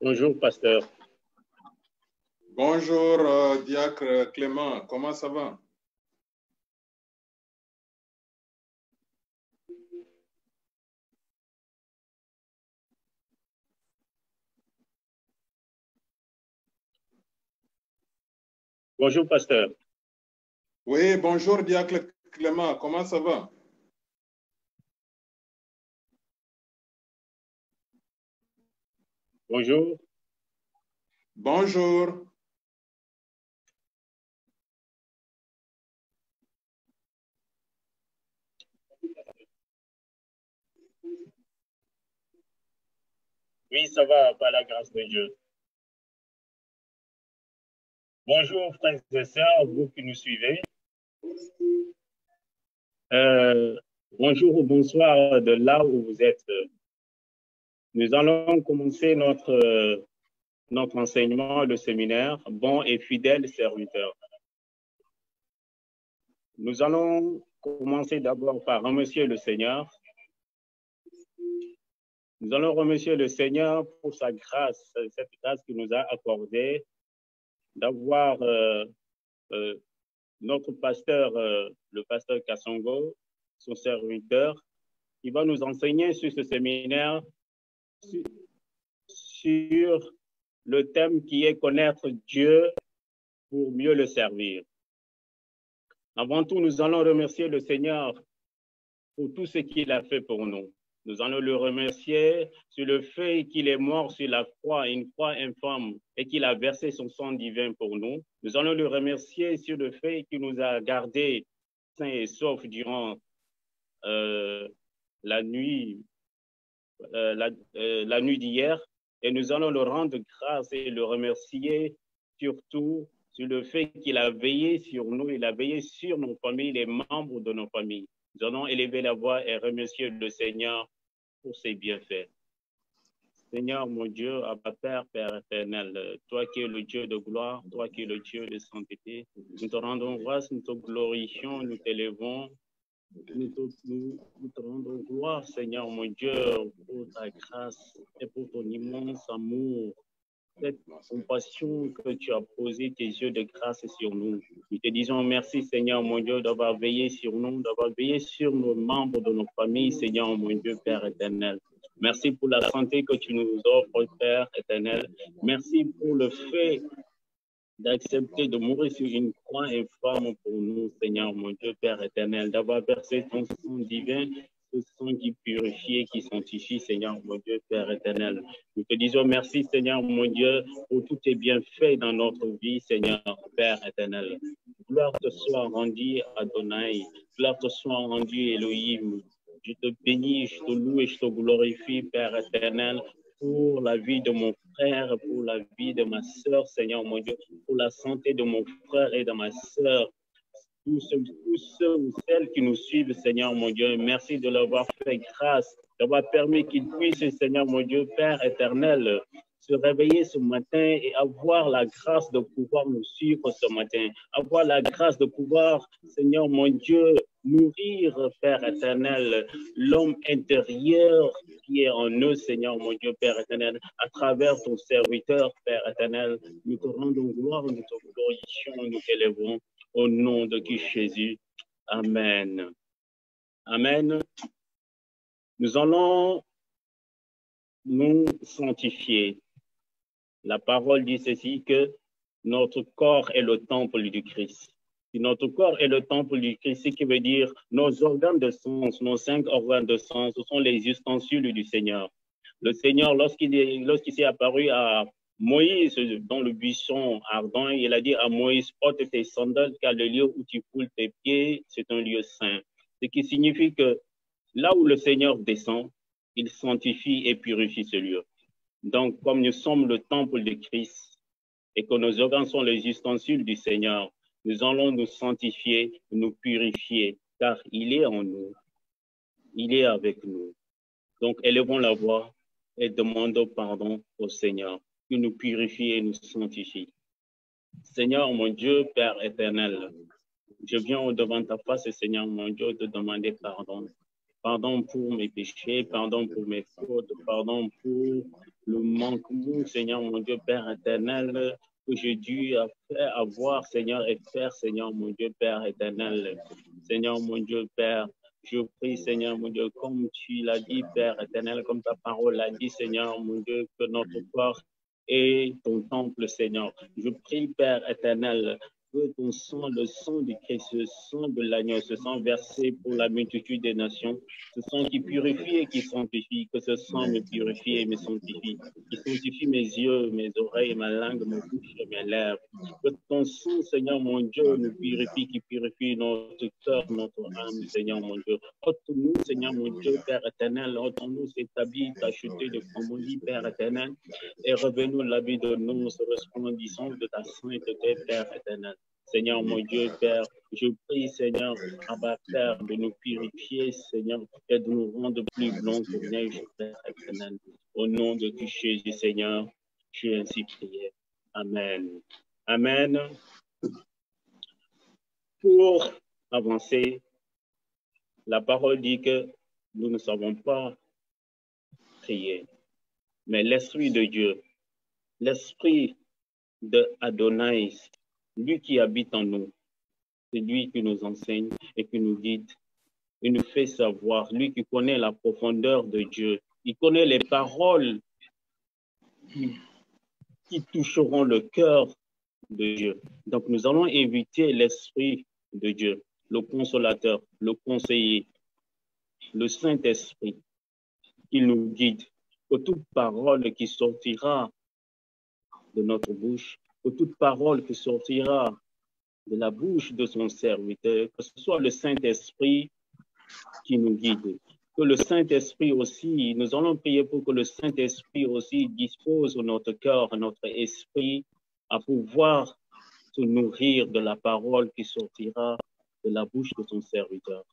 Bonjour, pasteur. Bonjour, diacre Clément. Comment ça va? Bonjour, pasteur. Oui, bonjour, diacre Clément. Comment ça va? Bonjour. Bonjour. Oui, ça va, par la grâce de Dieu. Bonjour, frères et sœurs, vous qui nous suivez. Bonjour ou bonsoir de là où vous êtes. Nous allons commencer notre enseignement, le séminaire, bon et fidèle serviteur. Nous allons commencer d'abord par remercier le Seigneur. Nous allons remercier le Seigneur pour sa grâce, cette grâce qu'il nous a accordée d'avoir notre pasteur, le pasteur Kassongo, son serviteur, qui va nous enseigner sur ce séminaire sur le thème qui est connaître Dieu pour mieux le servir. Avant tout, nous allons remercier le Seigneur pour tout ce qu'il a fait pour nous. Nous allons le remercier sur le fait qu'il est mort sur la croix, une croix infâme, et qu'il a versé son sang divin pour nous. Nous allons le remercier sur le fait qu'il nous a gardés sains et saufs durant la nuit d'hier. Et nous allons le rendre grâce et le remercier surtout sur le fait qu'il a veillé sur nous, il a veillé sur nos familles, les membres de nos familles. Nous allons élever la voix et remercier le Seigneur pour ses bienfaits. Seigneur, mon Dieu, Abba Père, Père éternel, toi qui es le Dieu de gloire, toi qui es le Dieu de sainteté, nous te rendons grâce, nous te glorifions, nous t'élevons, nous te rendons gloire, Seigneur, mon Dieu, pour ta grâce et pour ton immense amour, cette compassion que tu as posé tes yeux de grâce sur nous. Nous te disons merci, Seigneur, mon Dieu, d'avoir veillé sur nous, d'avoir veillé sur nos membres de nos familles, Seigneur, mon Dieu, Père éternel. Merci pour la santé que tu nous offres, Père éternel. Merci pour le fait d'accepter de mourir sur une croix infâme pour nous, Seigneur, mon Dieu, Père éternel, d'avoir versé ton sang divin, ce sang qui purifie et qui sanctifie, Seigneur, mon Dieu, Père éternel. Nous te disons merci, Seigneur, mon Dieu, pour tous tes bienfaits dans notre vie, Seigneur, Père éternel. Gloire te soit rendue, Adonai. Gloire te soit rendue, Elohim. Je te bénis, je te loue et je te glorifie, Père éternel, pour la vie de mon frère, pour la vie de ma sœur, Seigneur mon Dieu, pour la santé de mon frère et de ma sœur, tous ceux ou celles qui nous suivent, Seigneur mon Dieu, merci de leur avoir fait grâce, d'avoir permis qu'ils puissent, Seigneur mon Dieu, Père éternel, se réveiller ce matin et avoir la grâce de pouvoir nous suivre ce matin, avoir la grâce de pouvoir, Seigneur mon Dieu, nourrir, Père éternel, l'homme intérieur qui est en eux, Seigneur mon Dieu, Père éternel, à travers ton serviteur, Père éternel. Nous te rendons gloire, nous te glorifions, nous t'élèvons au nom de Christ Jésus. Amen. Amen. Nous allons nous sanctifier. La parole dit ceci, que notre corps est le temple du Christ. Si notre corps est le temple du Christ, ce qui veut dire nos organes de sens, nos 5 organes de sens, ce sont les ustensiles du Seigneur. Le Seigneur, lorsqu'il s'est apparu à Moïse dans le buisson ardent, il a dit à Moïse, ôte tes sandales, car le lieu où tu foules tes pieds, c'est un lieu saint. Ce qui signifie que là où le Seigneur descend, il sanctifie et purifie ce lieu. Donc, comme nous sommes le temple de Christ et que nos organes sont les ustensiles du Seigneur, nous allons nous sanctifier, nous purifier, car il est en nous, il est avec nous. Donc, élevons la voix et demandons pardon au Seigneur, qui nous purifie et nous sanctifie. Seigneur, mon Dieu, Père éternel, je viens au-devant de ta face, Seigneur, mon Dieu, te demander pardon. Pardon pour mes péchés, pardon pour mes fautes, pardon pour le manquement, Seigneur mon Dieu, Père éternel, que j'ai dû avoir, Seigneur, et faire, Seigneur mon Dieu, Père éternel. Seigneur mon Dieu, Père, je prie, Seigneur mon Dieu, comme tu l'as dit, Père éternel, comme ta parole l'a dit, Seigneur mon Dieu, que notre corps est ton temple, Seigneur. Je prie, Père éternel, que ton sang, le sang du Christ, ce sang de l'agneau, ce sang versé pour la multitude des nations, ce sang qui purifie et qui sanctifie, que ce sang me purifie et me sanctifie, qui sanctifie mes yeux, mes oreilles, ma langue, ma bouche et mes lèvres. Que ton sang, Seigneur mon Dieu, nous purifie, qui purifie notre cœur, notre âme, Seigneur mon Dieu. Ôte-nous, Seigneur mon Dieu, Père éternel, ôte-nous cet habit tacheté de fromerie, Père éternel, et revenons l'habit de nous, resplendissant de ta sainteté, Père éternel. Seigneur mon Dieu, Père, je prie, Seigneur, Abba, Père, de nous purifier, Seigneur, et de nous rendre plus blancs que neige, Père éternel. Au nom de Jésus, Seigneur, je suis ainsi prié. Amen. Amen. Pour avancer, la parole dit que nous ne savons pas prier, mais l'Esprit de Dieu, l'Esprit de Adonai, lui qui habite en nous, c'est lui qui nous enseigne et qui nous guide. Il nous fait savoir, lui qui connaît la profondeur de Dieu, il connaît les paroles qui toucheront le cœur de Dieu. Donc nous allons inviter l'Esprit de Dieu, le consolateur, le conseiller, le Saint-Esprit, qui nous guide, que toute parole qui sortira de notre bouche, que toute parole qui sortira de la bouche de son serviteur, que ce soit le Saint-Esprit qui nous guide. Que le Saint-Esprit aussi, nous allons prier pour que le Saint-Esprit aussi dispose notre cœur, notre esprit à pouvoir se nourrir de la parole qui sortira de la bouche de son serviteur.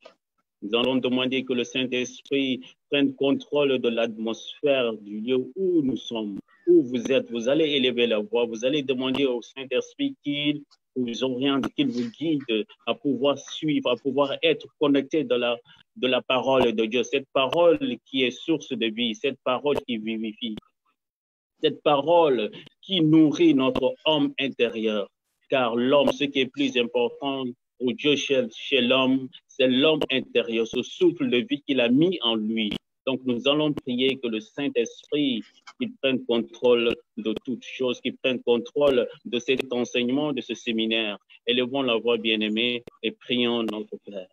Nous allons demander que le Saint-Esprit prenne contrôle de l'atmosphère du lieu où nous sommes, où vous êtes. Vous allez élever la voix, vous allez demander au Saint-Esprit qu'il vous oriente, qu'il vous guide à pouvoir suivre, à pouvoir être connecté de la parole de Dieu. Cette parole qui est source de vie, cette parole qui vivifie, cette parole qui nourrit notre homme intérieur. Car l'homme, ce qui est plus important pour Dieu chez l'homme, c'est l'homme intérieur, ce souffle de vie qu'il a mis en lui. Donc nous allons prier que le Saint-Esprit qu'il prenne contrôle de toutes choses, qu'il prenne contrôle de cet enseignement, de ce séminaire. Élevons la voix bien-aimée et prions notre Père.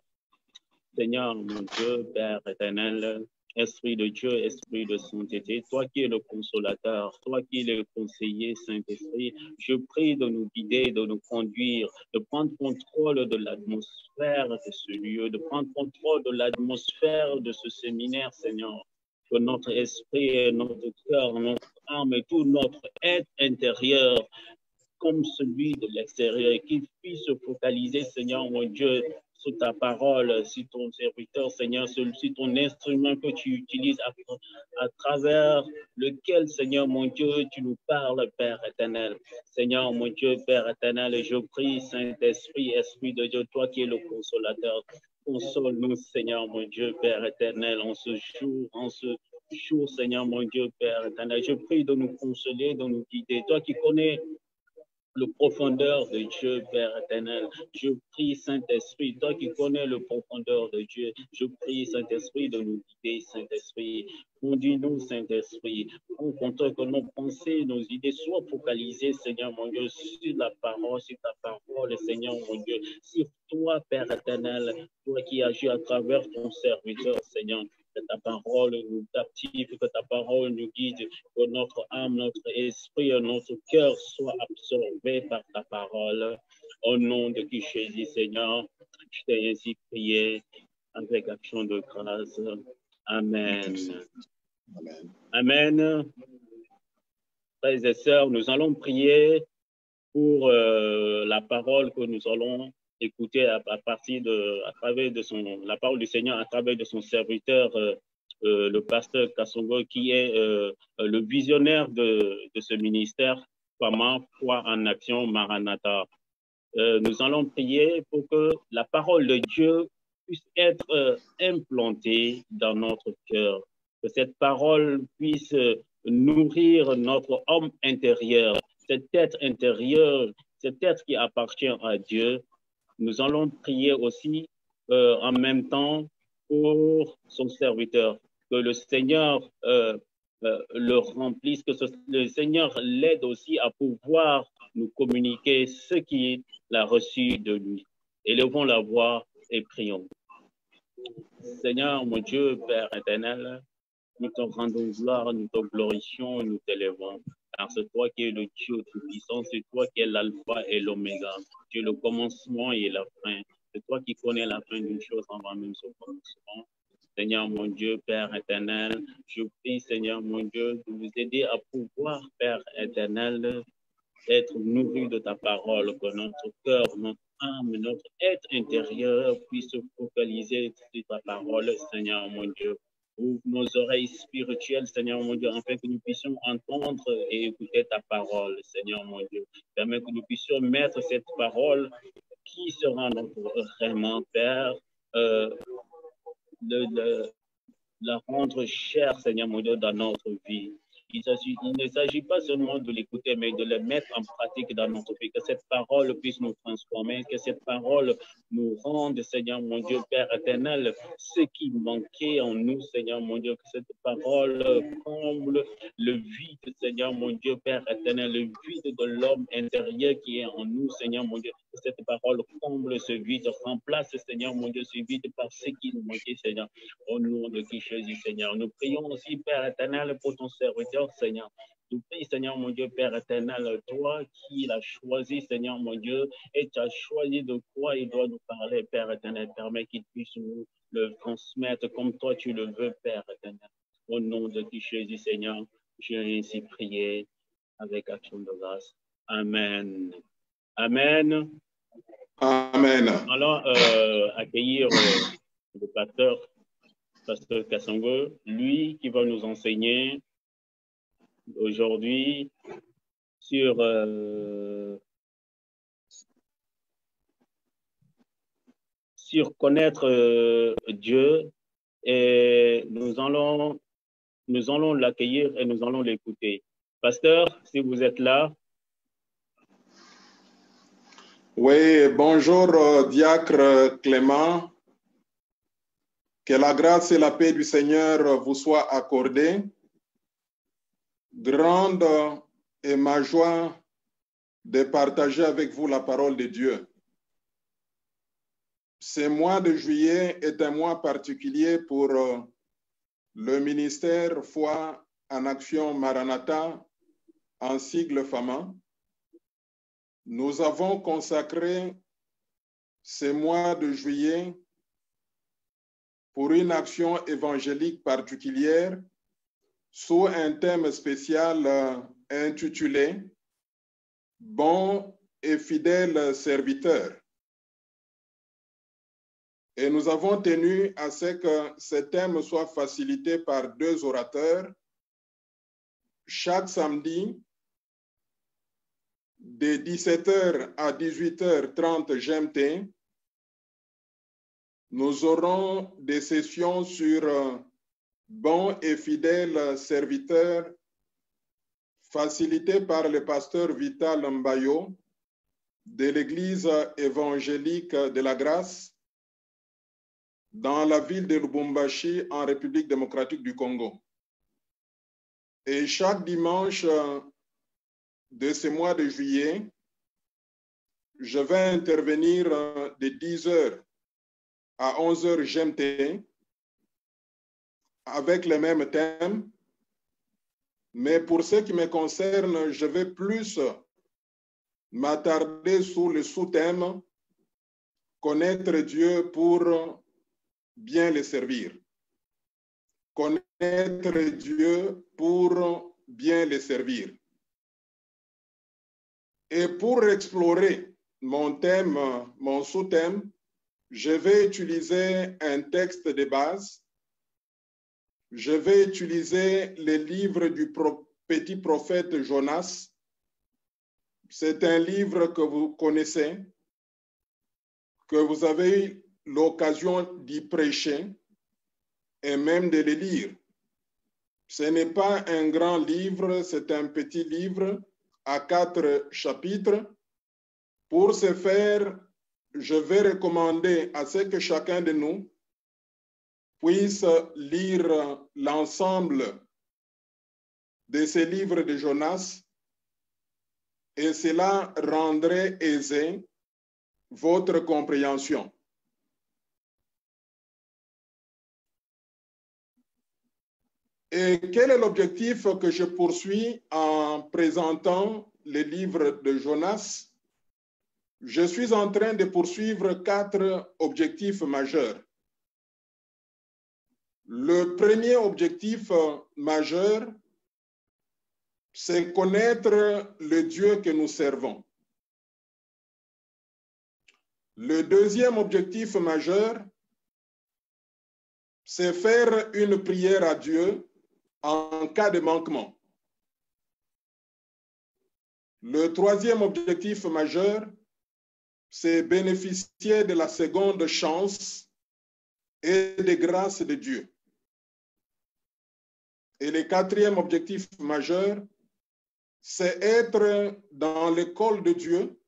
Seigneur, mon Dieu, Père éternel, Esprit de Dieu, Esprit de sainteté, toi qui es le consolateur, toi qui es le conseiller Saint-Esprit, je prie de nous guider, de nous conduire, de prendre contrôle de l'atmosphère de ce lieu, de prendre contrôle de l'atmosphère de ce séminaire, Seigneur. Que notre esprit, notre cœur, notre âme et tout notre être intérieur, comme celui de l'extérieur, qu'il puisse se focaliser, Seigneur, mon Dieu, sur ta parole, sur ton serviteur, Seigneur, sur ton instrument que tu utilises à travers lequel, Seigneur, mon Dieu, tu nous parles, Père éternel. Seigneur, mon Dieu, Père éternel, je prie, Saint-Esprit, Esprit de Dieu, toi qui es le consolateur, console-nous, Seigneur, mon Dieu, Père éternel, en ce jour, Seigneur, mon Dieu, Père éternel. Je prie de nous consoler, de nous guider. Toi qui connais le profondeur de Dieu, Père éternel. Je prie, Saint-Esprit, toi qui connais le profondeur de Dieu, je prie, Saint-Esprit, de nous guider, Saint-Esprit. Conduis-nous, Saint-Esprit. Prends compte que nos pensées, nos idées soient focalisées, Seigneur mon Dieu, sur la parole, sur ta parole, Seigneur mon Dieu, sur toi, Père éternel, toi qui agis à travers ton serviteur, Seigneur. Que ta parole nous captive, que ta parole nous guide, que notre âme, notre esprit, notre cœur soient absorbés par ta parole. Au nom de qui Jésus, Seigneur, je t'ai ainsi prié avec action de grâce. Amen. Amen. Amen. Frères et sœurs, nous allons prier pour la parole que nous allons écouter à travers de la parole du Seigneur à travers de son serviteur, le pasteur Kassongo, qui est le visionnaire de ce ministère, Fama, Foi en Action, Maranatha. Nous allons prier pour que la parole de Dieu puisse être implantée dans notre cœur, que cette parole puisse nourrir notre homme intérieur, cet être intérieur, cet être qui appartient à Dieu. Nous allons prier aussi en même temps pour son serviteur, que le Seigneur le remplisse, que le Seigneur l'aide aussi à pouvoir nous communiquer ce qu'il a reçu de lui. Élevons la voix et prions. Seigneur, mon Dieu, Père éternel, nous te rendons gloire, nous te glorifions, nous t'élevons. Car c'est toi qui es le Dieu tout-puissant, c'est toi qui es l'alpha et l'oméga. Tu es le commencement et la fin. C'est toi qui connais la fin d'une chose avant même son commencement. Seigneur mon Dieu, Père éternel, je prie, Seigneur mon Dieu, de nous aider à pouvoir, Père éternel, être nourris de ta parole, que notre cœur, notre âme, notre être intérieur puisse se focaliser sur ta parole, Seigneur mon Dieu. Ouvre nos oreilles spirituelles, Seigneur mon Dieu, afin que nous puissions entendre et écouter ta parole, Seigneur mon Dieu. Permets que nous puissions mettre cette parole qui sera notre vraiment, Père, la rendre chère, Seigneur mon Dieu, dans notre vie. Il ne s'agit pas seulement de l'écouter, mais de le mettre en pratique dans notre vie. Que cette parole puisse nous transformer, que cette parole nous rende, Seigneur mon Dieu, Père éternel, ce qui manquait en nous, Seigneur mon Dieu. Que cette parole comble le vide, Seigneur mon Dieu, Père éternel, le vide de l'homme intérieur qui est en nous, Seigneur mon Dieu. Que cette parole comble ce vide, remplace, Seigneur mon Dieu, ce vide par ce qui nous manquait, Seigneur. Au nom de qui Jésus, Seigneur. Nous prions aussi, Père éternel, pour ton serviteur, Seigneur. Nous prions, Seigneur, mon Dieu, Père éternel, toi qui l'as choisi, Seigneur, mon Dieu, et tu as choisi de quoi il doit nous parler, Père éternel. Permets qu'il puisse nous le transmettre comme toi tu le veux, Père éternel. Au nom de qui Jésus, Seigneur, j'ai ainsi prié avec action de grâce. Amen. Amen. Amen. Nous allons accueillir le pasteur Kassongo, lui qui va nous enseigner aujourd'hui sur connaître Dieu, et nous allons l'accueillir et nous allons l'écouter. Pasteur, si vous êtes là. Oui, bonjour diacre Clément. Que la grâce et la paix du Seigneur vous soient accordées. Grande est ma joie de partager avec vous la parole de Dieu. Ce mois de juillet est un mois particulier pour le ministère Foi en Action Maranatha, en sigle FAMA. Nous avons consacré ce mois de juillet pour une action évangélique particulière sous un thème spécial intitulé « Bon et fidèle serviteur ». Et nous avons tenu à ce que ce thème soit facilité par 2 orateurs chaque samedi de 17h à 18h30 GMT. Nous aurons des sessions sur bon et fidèle serviteur facilitées par le pasteur Vital Mbayo de l'Église évangélique de la Grâce dans la ville de Lubumbashi en République démocratique du Congo. Et chaque dimanche de ce mois de juillet, je vais intervenir de 10h à 11h GMT avec le même thème. Mais pour ce qui me concerne, je vais plus m'attarder sur le sous-thème « Connaître Dieu pour bien le servir ». Connaître Dieu pour bien le servir. Et pour explorer mon thème, mon sous-thème, je vais utiliser un texte de base. Je vais utiliser le livre du petit prophète Jonas. C'est un livre que vous connaissez, que vous avez eu l'occasion d'y prêcher et même de le lire. Ce n'est pas un grand livre, c'est un petit livre à 4 chapitres. Pour ce faire, je vais recommander à ce que chacun de nous puisse lire l'ensemble de ces livres de Jonas et cela rendrait aisé votre compréhension. Et quel est l'objectif que je poursuis en présentant les livres de Jonas? Je suis en train de poursuivre 4 objectifs majeurs. Le premier objectif majeur, c'est connaître le Dieu que nous servons. Le deuxième objectif majeur, c'est faire une prière à Dieu en cas de manquement. Le troisième objectif majeur, c'est bénéficier de la seconde chance et des grâces de Dieu. Et le quatrième objectif majeur, c'est être dans l'école de Dieu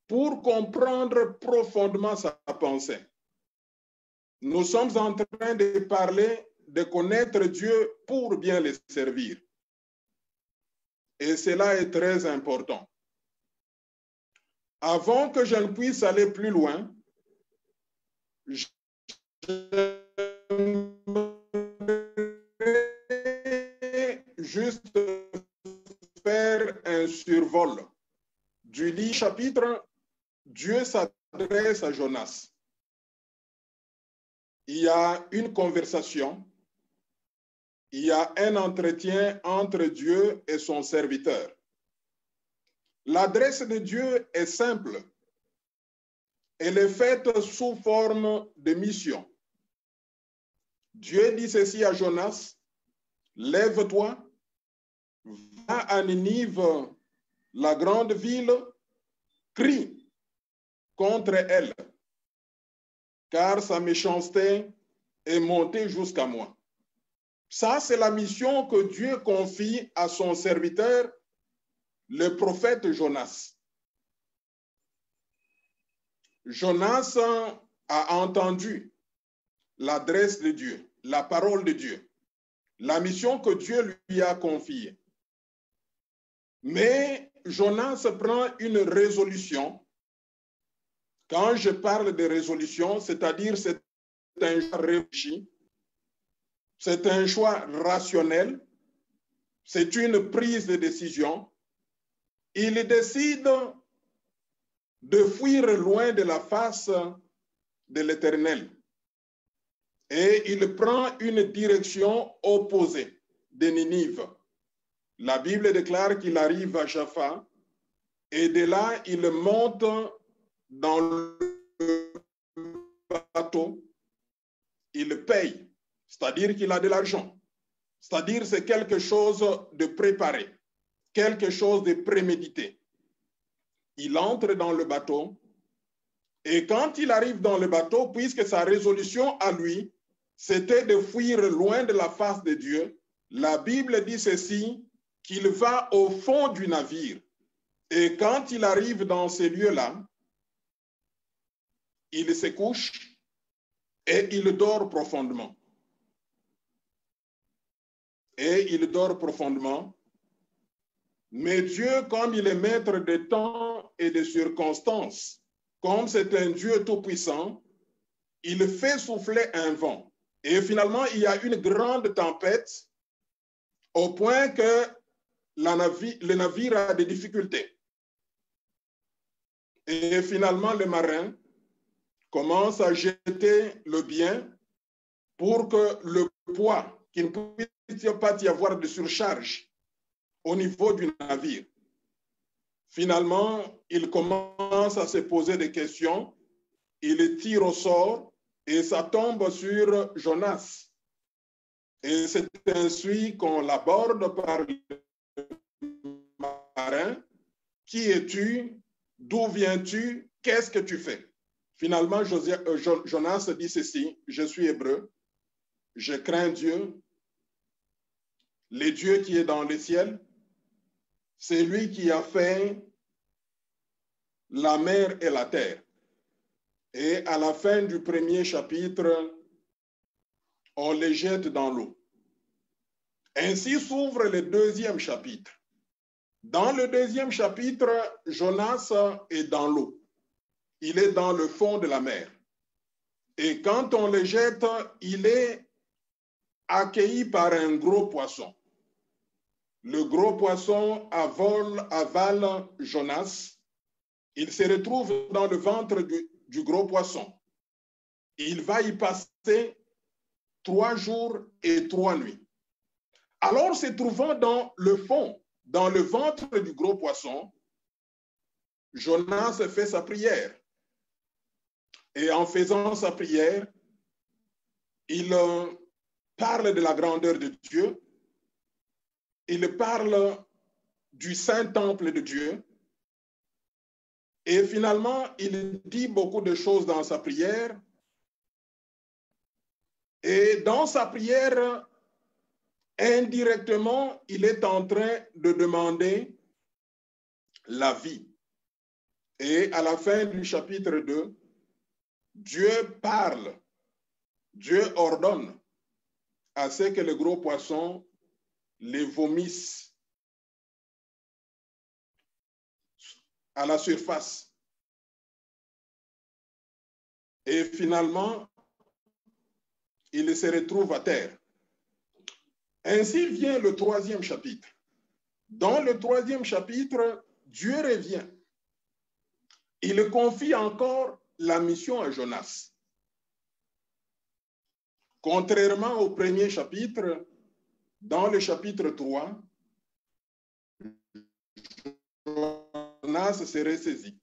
pour comprendre profondément sa pensée. Nous sommes en train de parler de connaître Dieu pour bien le servir. Et cela est très important. Avant que je ne puisse aller plus loin, je vais juste faire un survol du livre chapitre. Dieu s'adresse à Jonas. Il y a une conversation, il y a un entretien entre Dieu et son serviteur. L'adresse de Dieu est simple. Elle est faite sous forme de mission. Dieu dit ceci à Jonas, « Lève-toi, va à Ninive, la grande ville, crie contre elle, car sa méchanceté est montée jusqu'à moi. » Ça, c'est la mission que Dieu confie à son serviteur, le prophète Jonas. Jonas a entendu l'adresse de Dieu, la parole de Dieu, la mission que Dieu lui a confiée. Mais Jonas prend une résolution. Quand je parle de résolution, c'est-à-dire c'est un choix réfléchi, c'est un choix rationnel, c'est une prise de décision. Il décide de fuir loin de la face de l'Éternel. Et il prend une direction opposée de Ninive. La Bible déclare qu'il arrive à Jaffa et de là, il monte dans le bateau. Il paye, c'est-à-dire qu'il a de l'argent. C'est-à-dire c'est quelque chose de préparé, quelque chose de prémédité. Il entre dans le bateau et quand il arrive dans le bateau, puisque sa résolution à lui, c'était de fuir loin de la face de Dieu, la Bible dit ceci, qu'il va au fond du navire. Et quand il arrive dans ces lieux-là, il se couche et il dort profondément. Et il dort profondément. Mais Dieu, comme il est maître de temps et de circonstances, comme c'est un Dieu tout-puissant, il fait souffler un vent. Et finalement, il y a une grande tempête au point que le navire a des difficultés. Et finalement, le marin commence à jeter le bien pour que le poids, qu'il ne puisse pas y avoir de surcharge au niveau du navire. Finalement, il commence à se poser des questions, il tire au sort et ça tombe sur Jonas. Et c'est ainsi qu'on l'aborde par le marin. Qui es-tu? D'où viens-tu? Qu'est-ce que tu fais? Finalement, Jonas dit ceci, je suis hébreu, je crains Dieu le Dieu qui est dans le ciel, c'est lui qui a fait la mer et la terre. Et à la fin du premier chapitre, on les jette dans l'eau. Ainsi s'ouvre le deuxième chapitre. Dans le deuxième chapitre, Jonas est dans l'eau. Il est dans le fond de la mer. Et quand on le jette, il est accueilli par un gros poisson. Le gros poisson avale Jonas. Il se retrouve dans le ventre du gros poisson. Il va y passer 3 jours et 3 nuits. Alors, se trouvant dans le fond, dans le ventre du gros poisson, Jonas fait sa prière. Et en faisant sa prière, il parle de la grandeur de Dieu, il parle du saint temple de Dieu, et finalement, il dit beaucoup de choses dans sa prière. Et dans sa prière, indirectement, il est en train de demander la vie. Et à la fin du chapitre 2, Dieu parle, Dieu ordonne à ce que le gros poisson les vomisse à la surface. Et finalement, il se retrouve à terre. Ainsi vient le troisième chapitre. Dans le troisième chapitre, Dieu revient. Il confie encore la mission à Jonas. Contrairement au premier chapitre, dans le chapitre 3, Jonas se ressaisit.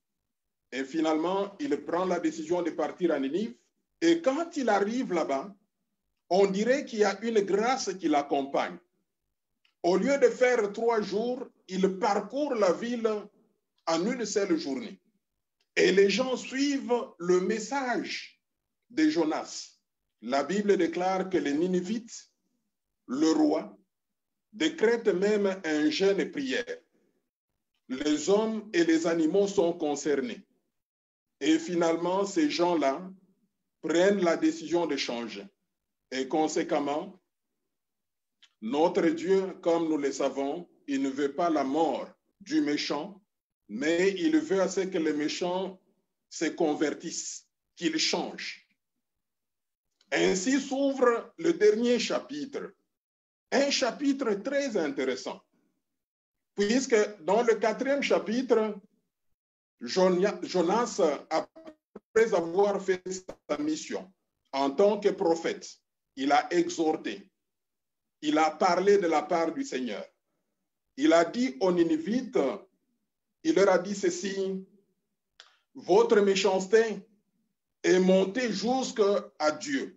Et finalement, il prend la décision de partir à Ninive. Et quand il arrive là-bas, on dirait qu'il y a une grâce qui l'accompagne. Au lieu de faire 3 jours, il parcourt la ville en une seule journée. Et les gens suivent le message de Jonas. La Bible déclare que les Ninivites, le roi, décrète même un jeûne et prière. Les hommes et les animaux sont concernés. Et finalement, ces gens-là prennent la décision de changer. Et conséquemment, notre Dieu, comme nous le savons, il ne veut pas la mort du méchant, mais il veut à ce que les méchants se convertissent, qu'ils changent. Ainsi s'ouvre le dernier chapitre, un chapitre très intéressant, puisque dans le 4e chapitre, Jonas, après avoir fait sa mission en tant que prophète, il a exhorté, il a parlé de la part du Seigneur. Il a dit aux Ninivites, il leur a dit ceci: votre méchanceté est montée jusqu'à Dieu.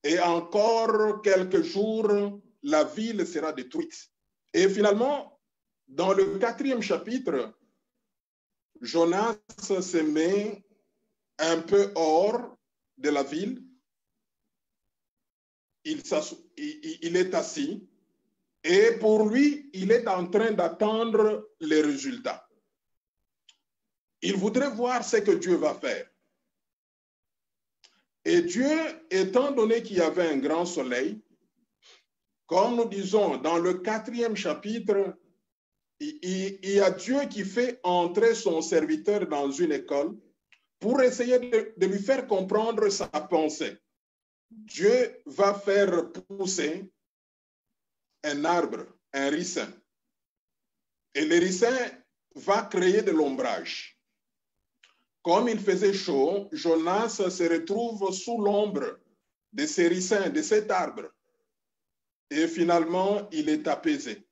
Et encore quelques jours, la ville sera détruite. Et finalement, dans le 4e chapitre, Jonas se met un peu hors de la ville. Il est assis et pour lui, il est en train d'attendre les résultats. Il voudrait voir ce que Dieu va faire. Et Dieu, étant donné qu'il y avait un grand soleil, comme nous disons dans le 4e chapitre, il y a Dieu qui fait entrer son serviteur dans une école pour essayer de lui faire comprendre sa pensée. Dieu va faire pousser un arbre, un ricin. Et le ricin va créer de l'ombrage. Comme il faisait chaud, Jonas se retrouve sous l'ombre de ce ricin, de cet arbre. Et finalement, il est apaisé.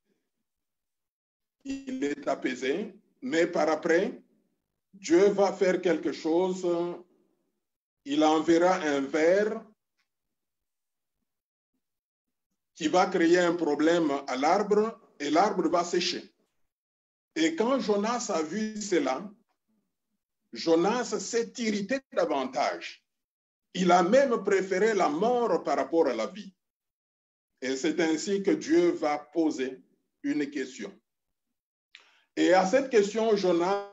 Il est apaisé, mais par après, Dieu va faire quelque chose. Il enverra un ver qui va créer un problème à l'arbre et l'arbre va sécher. Et quand Jonas a vu cela, Jonas s'est irrité davantage. Il a même préféré la mort par rapport à la vie. Et c'est ainsi que Dieu va poser une question. Et à cette question, Jonas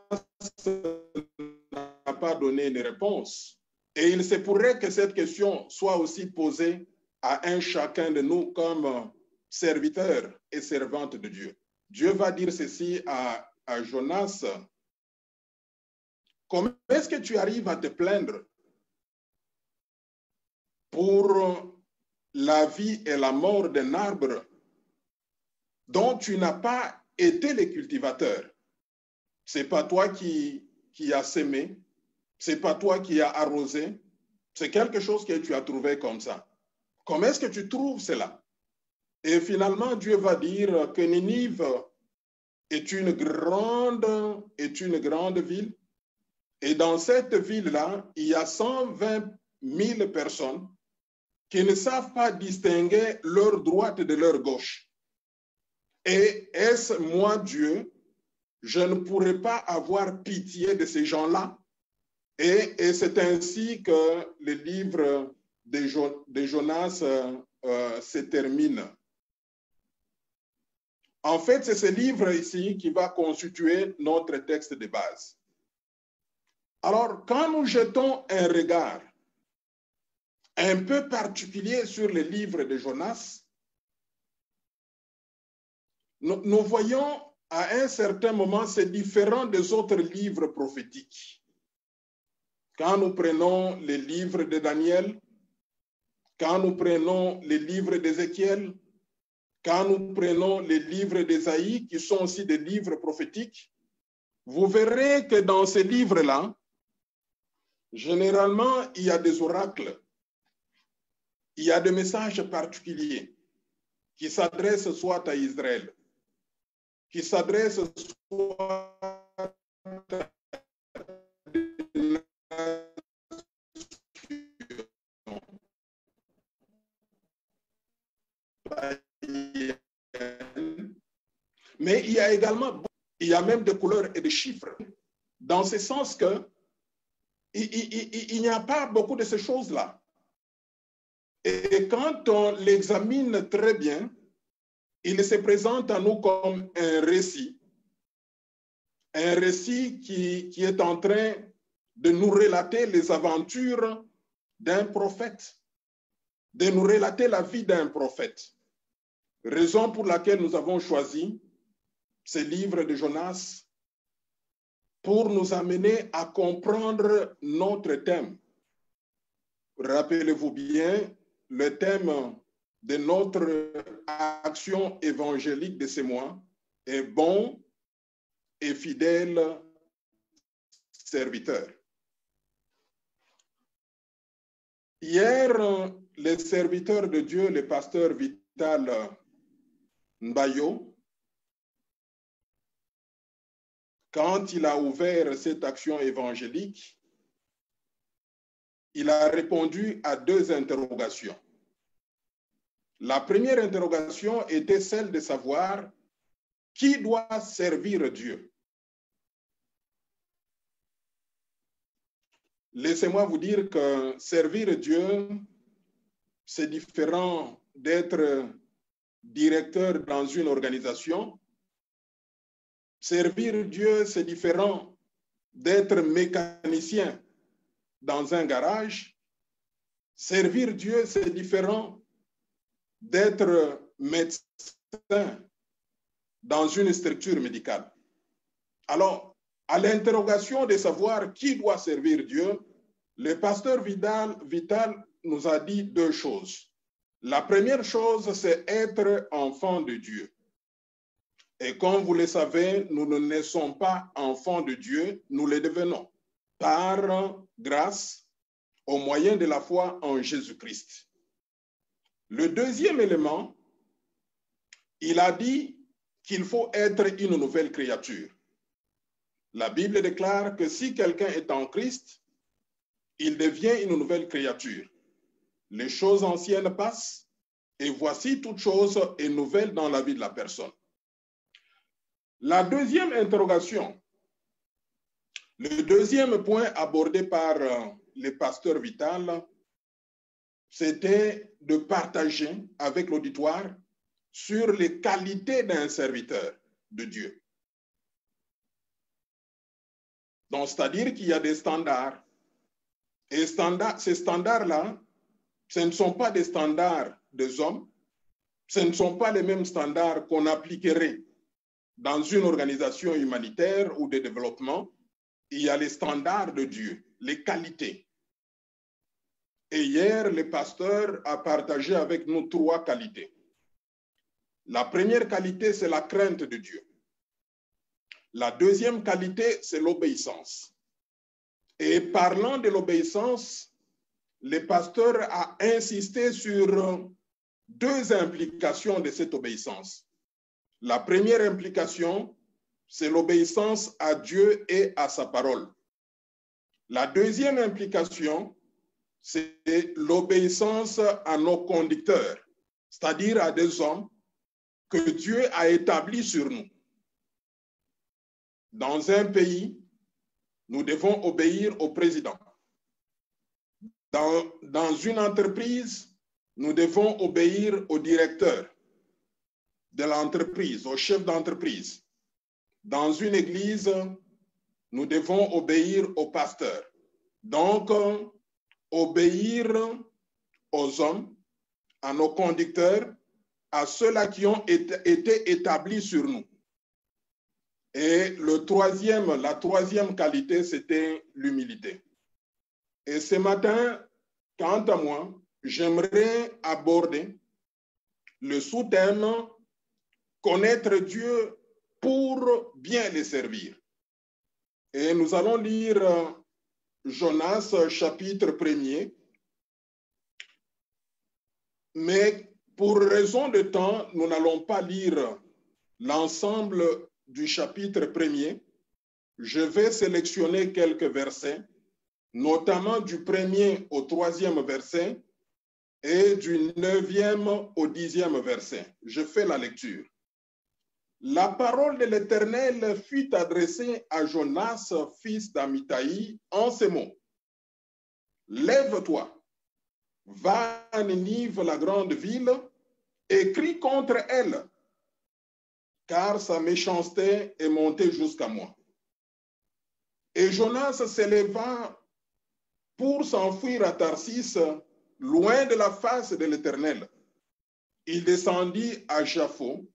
n'a pas donné une réponse. Et il se pourrait que cette question soit aussi posée à un chacun de nous comme serviteurs et servantes de Dieu. Dieu va dire ceci à Jonas. Comment est-ce que tu arrives à te plaindre pour la vie et la mort d'un arbre dont tu n'as pas été le cultivateur? Ce n'est pas toi qui as semé, ce n'est pas toi qui as arrosé, c'est quelque chose que tu as trouvé comme ça. Comment est-ce que tu trouves cela? Et finalement, Dieu va dire que Ninive est une grande ville. Et dans cette ville-là, il y a 120 000 personnes qui ne savent pas distinguer leur droite de leur gauche. Et est-ce moi, Dieu, je ne pourrais pas avoir pitié de ces gens-là? Et c'est ainsi que le livre de Jonas se termine. En fait, c'est ce livre ici qui va constituer notre texte de base. Alors, quand nous jetons un regard un peu particulier sur le livre de Jonas, nous voyons à un certain moment c'est différent des autres livres prophétiques. Quand nous prenons les livres de Daniel, quand nous prenons les livres d'Ézéchiel, quand nous prenons les livres d'Ésaïe, qui sont aussi des livres prophétiques, vous verrez que dans ces livres-là, généralement, il y a des oracles, il y a des messages particuliers qui s'adressent soit à Israël, qui s'adressent soit à mais il y a également, il y a même des couleurs et des chiffres, dans ce sens que il n'y a pas beaucoup de ces choses-là. Et quand on l'examine très bien, il se présente à nous comme un récit qui est en train de nous relater les aventures d'un prophète, de nous relater la vie d'un prophète. Raison pour laquelle nous avons choisi ce livre de Jonas pour nous amener à comprendre notre thème. Rappelez-vous bien, le thème de notre action évangélique de ce mois est bon et fidèle serviteur. Hier, le serviteur de Dieu, le pasteur Vital Mbayo, quand il a ouvert cette action évangélique, il a répondu à deux interrogations. La première interrogation était celle de savoir qui doit servir Dieu. Laissez-moi vous dire que servir Dieu, c'est différent d'être directeur dans une organisation. Servir Dieu, c'est différent d'être mécanicien dans un garage. Servir Dieu, c'est différent d'être médecin dans une structure médicale. Alors, à l'interrogation de savoir qui doit servir Dieu, le pasteur Vital nous a dit deux choses. La première chose, c'est être enfant de Dieu. Et comme vous le savez, nous ne naissons pas enfants de Dieu, nous le devenons par grâce au moyen de la foi en Jésus-Christ. Le deuxième élément, il a dit qu'il faut être une nouvelle créature. La Bible déclare que si quelqu'un est en Christ, il devient une nouvelle créature. Les choses anciennes passent et voici toute chose est nouvelle dans la vie de la personne. La deuxième interrogation, le deuxième point abordé par le pasteur Vital, c'était de partager avec l'auditoire sur les qualités d'un serviteur de Dieu. Donc, c'est-à-dire qu'il y a des standards. Et ces standards-là, ce ne sont pas des standards des hommes, ce ne sont pas les mêmes standards qu'on appliquerait dans une organisation humanitaire ou de développement. Il y a les standards de Dieu, les qualités. Et hier, le pasteur a partagé avec nous 3 qualités. La première qualité, c'est la crainte de Dieu. La deuxième qualité, c'est l'obéissance. Et parlant de l'obéissance, le pasteur a insisté sur 2 implications de cette obéissance. La première implication, c'est l'obéissance à Dieu et à sa parole. La deuxième implication, c'est l'obéissance à nos conducteurs, c'est-à-dire à des hommes que Dieu a établis sur nous. Dans un pays, nous devons obéir au président. Dans une entreprise, nous devons obéir au directeur de l'entreprise, au chef d'entreprise. Dans une église, nous devons obéir au pasteur. Donc, obéir aux hommes, à nos conducteurs, à ceux-là qui ont été établis sur nous. Et la troisième qualité, c'était l'humilité. Et ce matin, quant à moi, j'aimerais aborder le sous-thème « Connaître Dieu pour bien le servir ». Et nous allons lire Jonas chapitre 1er. Mais pour raison de temps, nous n'allons pas lire l'ensemble du chapitre 1er. Je vais sélectionner quelques versets, notamment du 1er au 3e verset et du 9e au 10e verset. Je fais la lecture. La parole de l'Éternel fut adressée à Jonas, fils d'Amittai, en ces mots. Lève-toi, va à Ninive, la grande ville, et crie contre elle, car sa méchanceté est montée jusqu'à moi. Et Jonas s'éleva pour s'enfuir à Tarsis, loin de la face de l'Éternel. Il descendit à Jaffo,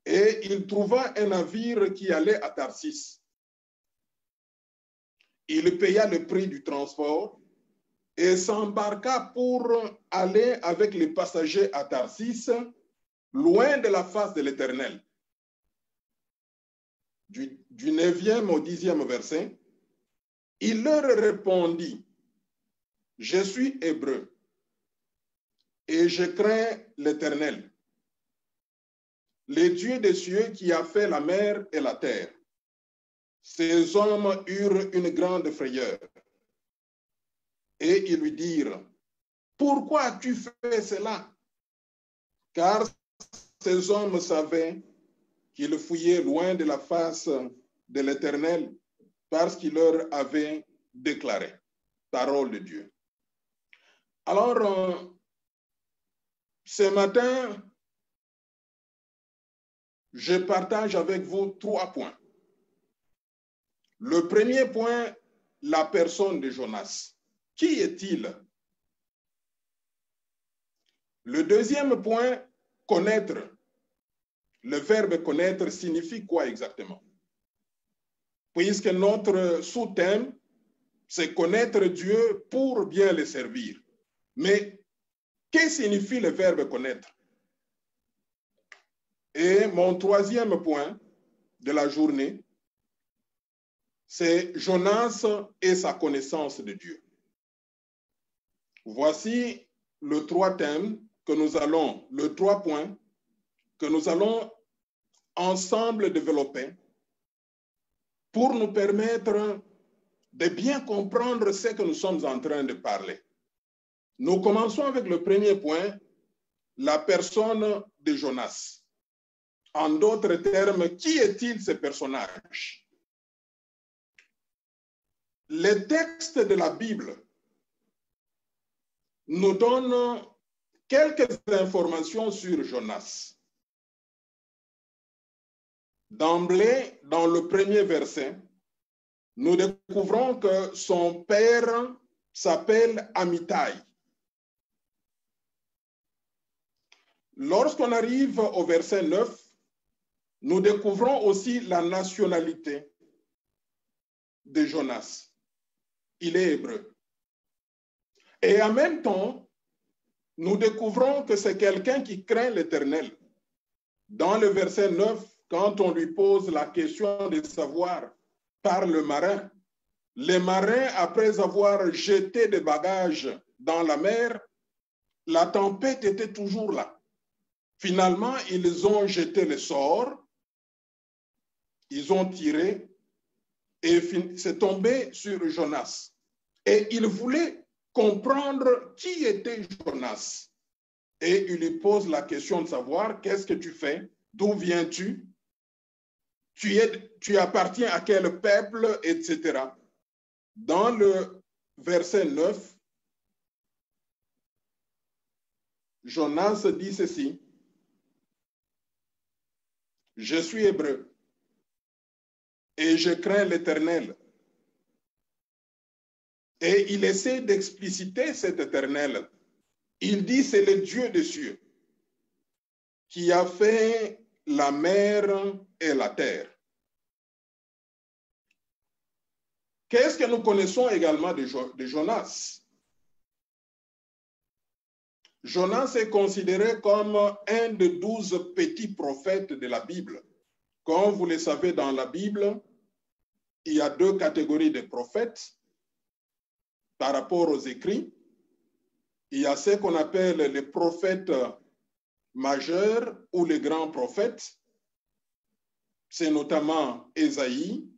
et il trouva un navire qui allait à Tarsis. Il paya le prix du transport et s'embarqua pour aller avec les passagers à Tarsis, loin de la face de l'Éternel. Du 9e au 10e verset, il leur répondit, « Je suis hébreu et je crains l'Éternel, le Dieu des cieux qui a fait la mer et la terre. » Ces hommes eurent une grande frayeur. Et ils lui dirent, « Pourquoi as-tu fait cela? » Car ces hommes savaient qu'ils fuyaient loin de la face de l'Éternel parce qu'il leur avait déclaré. Parole de Dieu. Alors, ce matin, je partage avec vous 3 points. Le premier point, la personne de Jonas. Qui est-il? Le deuxième point, connaître. Le verbe connaître signifie quoi exactement? Puisque notre sous-thème, c'est connaître Dieu pour bien le servir. Mais que signifie le verbe connaître? Et mon troisième point de la journée, c'est Jonas et sa connaissance de Dieu. Voici les 3 thèmes que nous allons, les 3 points que nous allons ensemble développer pour nous permettre de bien comprendre ce que nous sommes en train de parler. Nous commençons avec le premier point, la personne de Jonas. En d'autres termes, qui est-il ce personnage? Les textes de la Bible nous donne quelques informations sur Jonas. D'emblée, dans le premier verset, nous découvrons que son père s'appelle Amittai. Lorsqu'on arrive au verset 9, nous découvrons aussi la nationalité de Jonas. Il est hébreu. Et en même temps, nous découvrons que c'est quelqu'un qui craint l'Éternel. Dans le verset 9, quand on lui pose la question de savoir par le marin, les marins, après avoir jeté des bagages dans la mer, la tempête était toujours là. Finalement, ils ont jeté le sort, ils ont tiré, et c'est tombé sur Jonas. Et il voulait comprendre qui était Jonas. Et il lui pose la question de savoir qu'est-ce que tu fais, d'où viens-tu, tu appartiens à quel peuple, etc. Dans le verset 9, Jonas dit ceci: je suis hébreu et je crains l'Éternel. Et il essaie d'expliciter cet Éternel. Il dit c'est le Dieu des cieux qui a fait la mer et la terre. Qu'est-ce que nous connaissons également de Jonas? Jonas est considéré comme un des 12 petits prophètes de la Bible. Comme vous le savez, dans la Bible, il y a deux catégories de prophètes par rapport aux écrits. Il y a ce qu'on appelle les prophètes majeurs ou les grands prophètes. C'est notamment Ésaïe,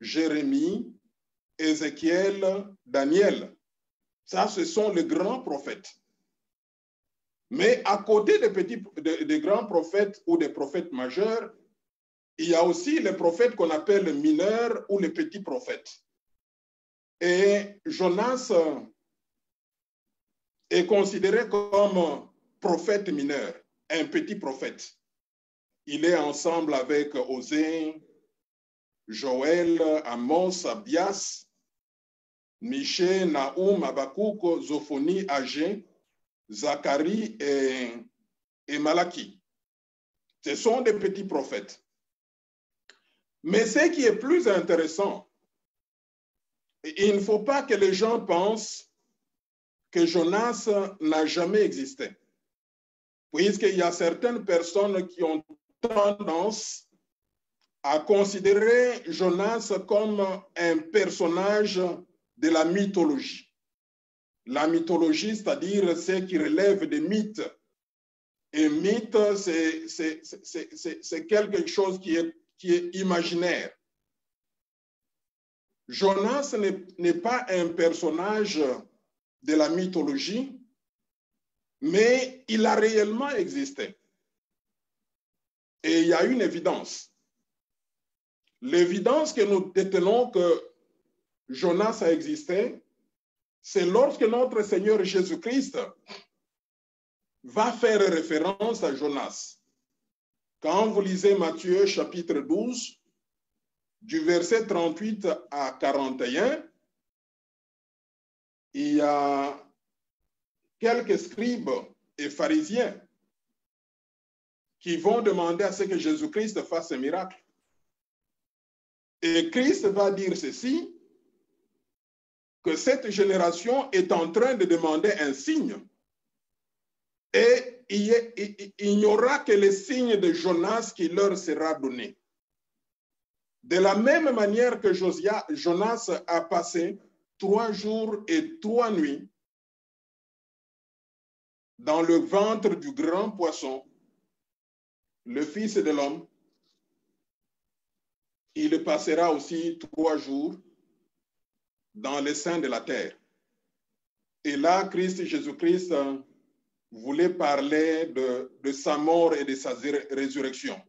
Jérémie, Ézéchiel, Daniel. Ça, ce sont les grands prophètes. Mais à côté des grands prophètes ou des prophètes majeurs, il y a aussi les prophètes qu'on appelle mineurs ou les petits prophètes. Et Jonas est considéré comme prophète mineur, un petit prophète. Il est ensemble avec Osée, Joël, Amos, Abias, Michée, Naoum, Habakkuk, Zophonie, Agé, Zacharie et Malachie. Ce sont des petits prophètes. Mais ce qui est plus intéressant, il ne faut pas que les gens pensent que Jonas n'a jamais existé. Puisqu'il y a certaines personnes qui ont tendance à considérer Jonas comme un personnage de la mythologie. La mythologie, c'est-à-dire ce qui relève des mythes. Et mythe, c'est quelque chose qui est imaginaire. Jonas n'est pas un personnage de la mythologie, mais il a réellement existé. Et il y a une évidence. L'évidence que nous détenons que Jonas a existé, c'est lorsque notre Seigneur Jésus-Christ va faire référence à Jonas. Quand vous lisez Matthieu chapitre 12, du verset 38 à 41, il y a quelques scribes et pharisiens qui vont demander à ce que Jésus-Christ fasse un miracle. Et Christ va dire ceci, que cette génération est en train de demander un signe. Et il n'y aura que le signe de Jonas qui leur sera donné. De la même manière que Jonas a passé 3 jours et 3 nuits dans le ventre du grand poisson, le Fils de l'homme, il passera aussi 3 jours dans le sein de la terre. Et là, Christ Jésus-Christ voulait parler de sa mort et de sa résurrection.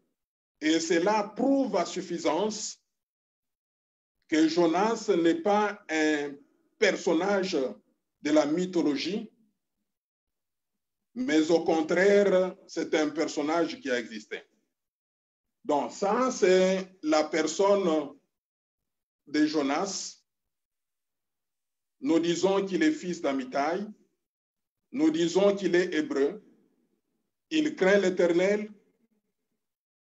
Et cela prouve à suffisance que Jonas n'est pas un personnage de la mythologie, mais au contraire, c'est un personnage qui a existé. Donc ça, c'est la personne de Jonas. Nous disons qu'il est fils d'Amitai. Nous disons qu'il est hébreu. Il craint l'Éternel,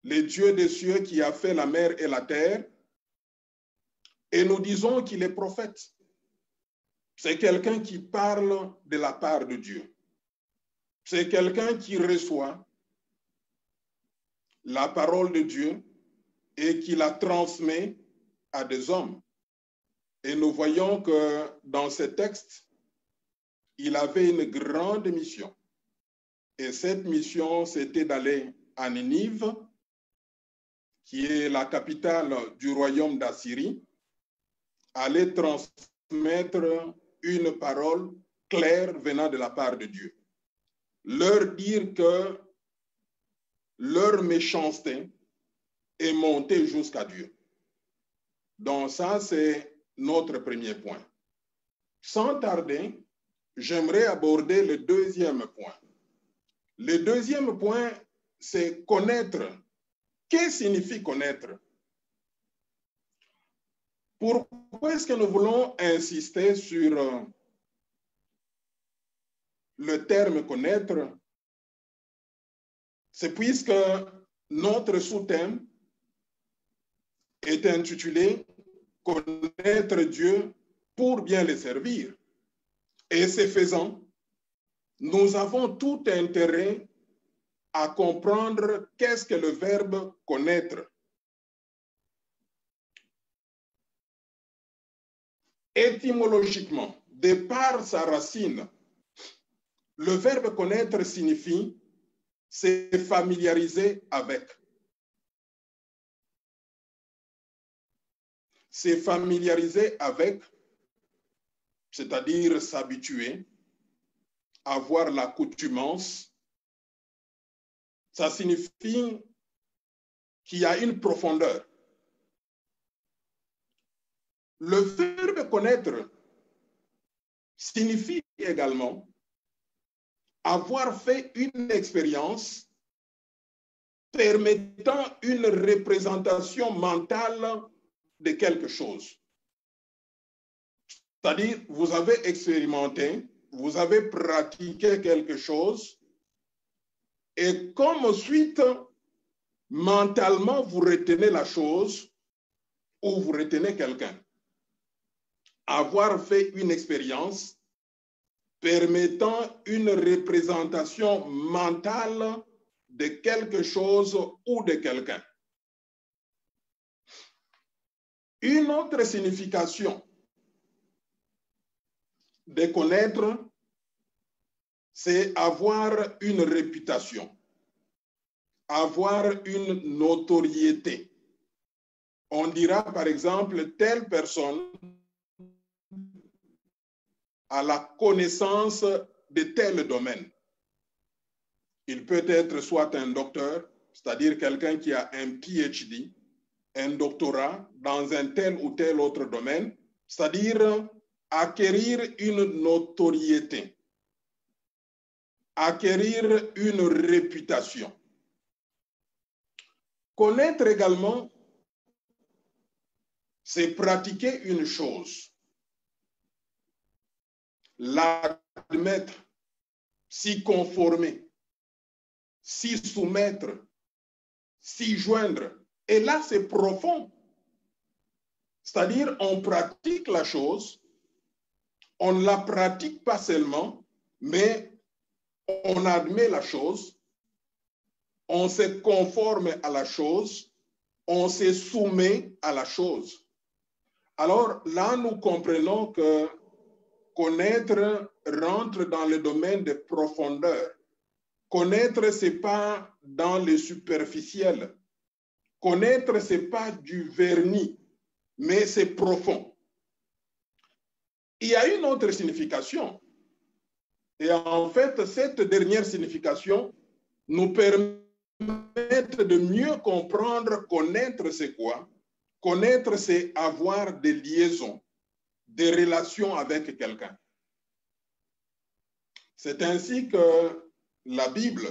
le Dieu des cieux qui a fait la mer et la terre. Et nous disons qu'il est prophète. C'est quelqu'un qui parle de la part de Dieu. C'est quelqu'un qui reçoit la parole de Dieu et qui la transmet à des hommes. Et nous voyons que dans ce texte, il avait une grande mission. Et cette mission, c'était d'aller à Ninive, qui est la capitale du royaume d'Assyrie, aller transmettre une parole claire venant de la part de Dieu. Leur dire que leur méchanceté est montée jusqu'à Dieu. Donc ça, c'est notre premier point. Sans tarder, j'aimerais aborder le deuxième point. Le deuxième point, c'est connaître. Qu'est-ce que signifie connaître? Pourquoi est-ce que nous voulons insister sur le terme connaître? C'est puisque notre sous-thème est intitulé « Connaître Dieu pour bien le servir ». Et ce faisant, nous avons tout intérêt à comprendre qu'est-ce que le verbe « connaître ». Étymologiquement, de par sa racine, le verbe « connaître » signifie « se familiariser avec ». Se familiariser avec, c'est-à-dire s'habituer, avoir l'accoutumance, ça signifie qu'il y a une profondeur. Le verbe connaître signifie également avoir fait une expérience permettant une représentation mentale de quelque chose. C'est-à-dire, vous avez expérimenté, vous avez pratiqué quelque chose, et comme suite, mentalement, vous retenez la chose ou vous retenez quelqu'un. Avoir fait une expérience permettant une représentation mentale de quelque chose ou de quelqu'un. Une autre signification de connaître, c'est avoir une réputation, avoir une notoriété. On dira par exemple, telle personne a la connaissance de tel domaine. Il peut être soit un docteur, c'est-à-dire quelqu'un qui a un PhD, un doctorat dans un tel ou tel autre domaine, c'est-à-dire acquérir une notoriété, acquérir une réputation. Connaître également, c'est pratiquer une chose, l'admettre, s'y conformer, s'y soumettre, s'y joindre. Et là, c'est profond. C'est-à-dire, on pratique la chose, on ne la pratique pas seulement, mais on admet la chose, on se conforme à la chose, on se soumet à la chose. Alors là, nous comprenons que connaître rentre dans le domaine de profondeur. Connaître, ce n'est pas dans le superficiel. Connaître, ce n'est pas du vernis, mais c'est profond. Il y a une autre signification. Et en fait, cette dernière signification nous permet de mieux comprendre, connaître c'est quoi. Connaître, c'est avoir des liaisons, des relations avec quelqu'un. C'est ainsi que la Bible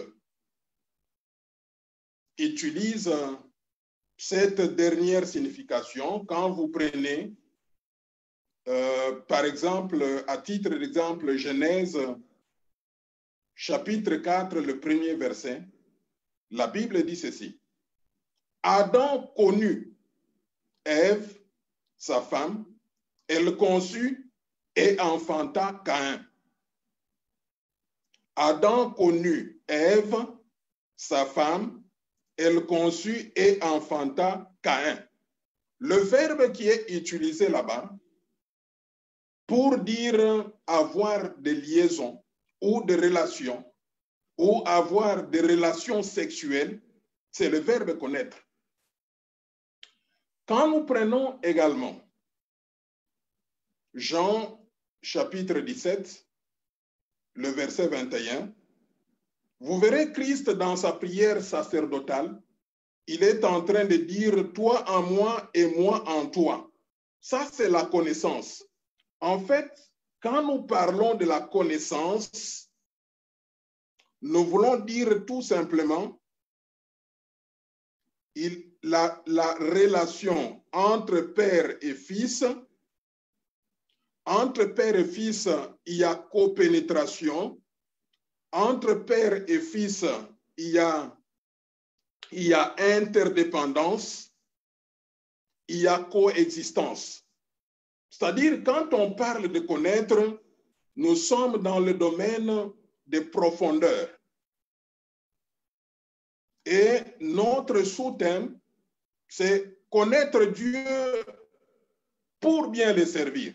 utilise cette dernière signification quand vous prenez, par exemple, à titre d'exemple, Genèse, chapitre 4, le premier verset, la Bible dit ceci. Adam connut Ève, sa femme, elle conçut et enfanta Caïn. Adam connut Ève, sa femme, elle conçut et enfanta Caïn. Le verbe qui est utilisé là-bas pour dire avoir des liaisons ou des relations ou avoir des relations sexuelles, c'est le verbe connaître. Quand nous prenons également Jean chapitre 17, le verset 21, vous verrez Christ dans sa prière sacerdotale, il est en train de dire toi en moi et moi en toi. Ça, c'est la connaissance. En fait, quand nous parlons de la connaissance, nous voulons dire tout simplement la relation entre père et fils. Entre père et fils, il y a copénétration. Entre père et fils, il y a interdépendance, il y a coexistence. C'est-à-dire, quand on parle de connaître, nous sommes dans le domaine des profondeurs. Et notre sous-thème, c'est connaître Dieu pour bien le servir.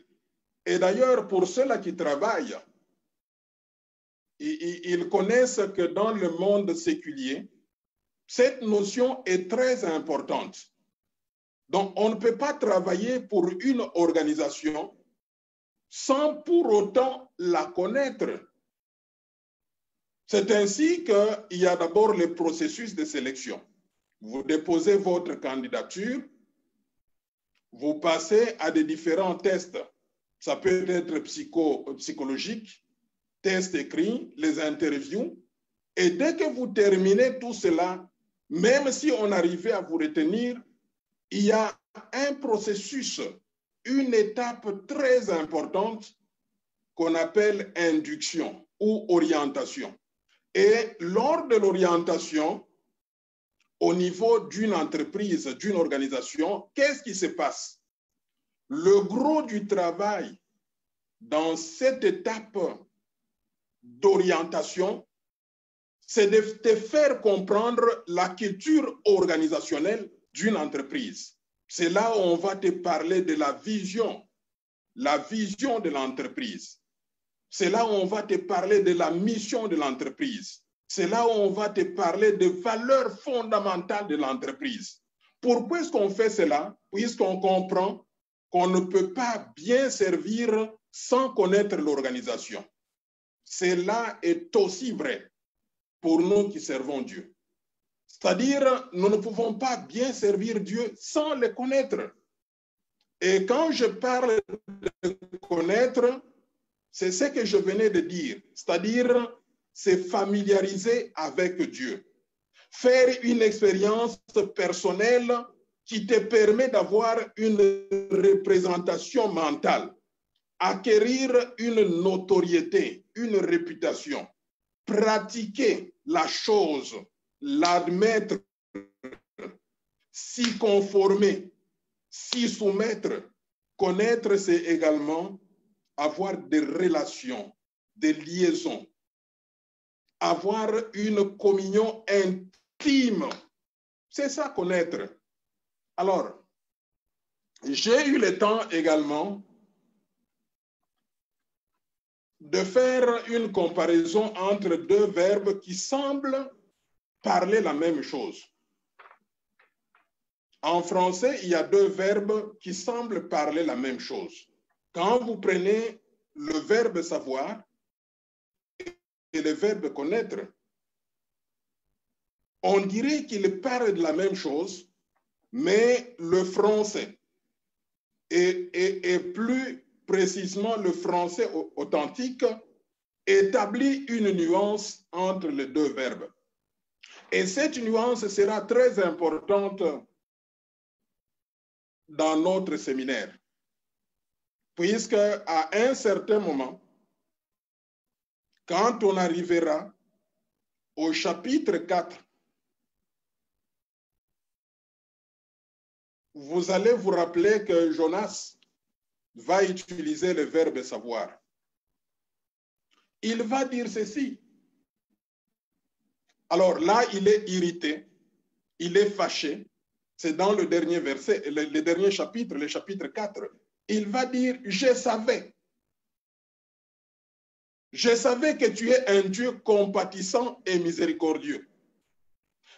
Et d'ailleurs, pour ceux-là qui travaillent, ils connaissent que dans le monde séculier, cette notion est très importante. Donc, on ne peut pas travailler pour une organisation sans pour autant la connaître. C'est ainsi qu'il y a d'abord le processus de sélection. Vous déposez votre candidature, vous passez à des différents tests. Ça peut être psychologique, tests écrits, les interviews. Et dès que vous terminez tout cela, même si on arrivait à vous retenir, il y a un processus, une étape très importante qu'on appelle induction ou orientation. Et lors de l'orientation, au niveau d'une entreprise, d'une organisation, qu'est-ce qui se passe? Le gros du travail dans cette étape d'orientation, c'est de te faire comprendre la culture organisationnelle d'une entreprise. C'est là où on va te parler de la vision de l'entreprise. C'est là où on va te parler de la mission de l'entreprise. C'est là où on va te parler des valeurs fondamentales de l'entreprise. Pourquoi est-ce qu'on fait cela? Puisqu'on comprend qu'on ne peut pas bien servir sans connaître l'organisation. Cela est aussi vrai pour nous qui servons Dieu. C'est-à-dire, nous ne pouvons pas bien servir Dieu sans le connaître. Et quand je parle de connaître, c'est ce que je venais de dire. C'est-à-dire, c'est familiariser avec Dieu. Faire une expérience personnelle qui te permet d'avoir une représentation mentale. Acquérir une notoriété, une réputation. Pratiquer la chose, l'admettre, s'y conformer, s'y soumettre. Connaître, c'est également avoir des relations, des liaisons, avoir une communion intime. C'est ça, connaître. Alors, j'ai eu le temps également de faire une comparaison entre deux verbes qui semblent parler la même chose. En français, il y a deux verbes qui semblent parler la même chose. Quand vous prenez le verbe savoir et le verbe connaître, on dirait qu'ils parlent de la même chose, mais le français et plus précisément le français authentique établit une nuance entre les deux verbes. Et cette nuance sera très importante dans notre séminaire, puisque à un certain moment, quand on arrivera au chapitre 4, vous allez vous rappeler que Jonas va utiliser le verbe savoir. Il va dire ceci. Alors là, il est irrité, il est fâché. C'est dans le dernier verset, le dernier chapitre, le chapitre 4. Il va dire, je savais que tu es un Dieu compatissant et miséricordieux.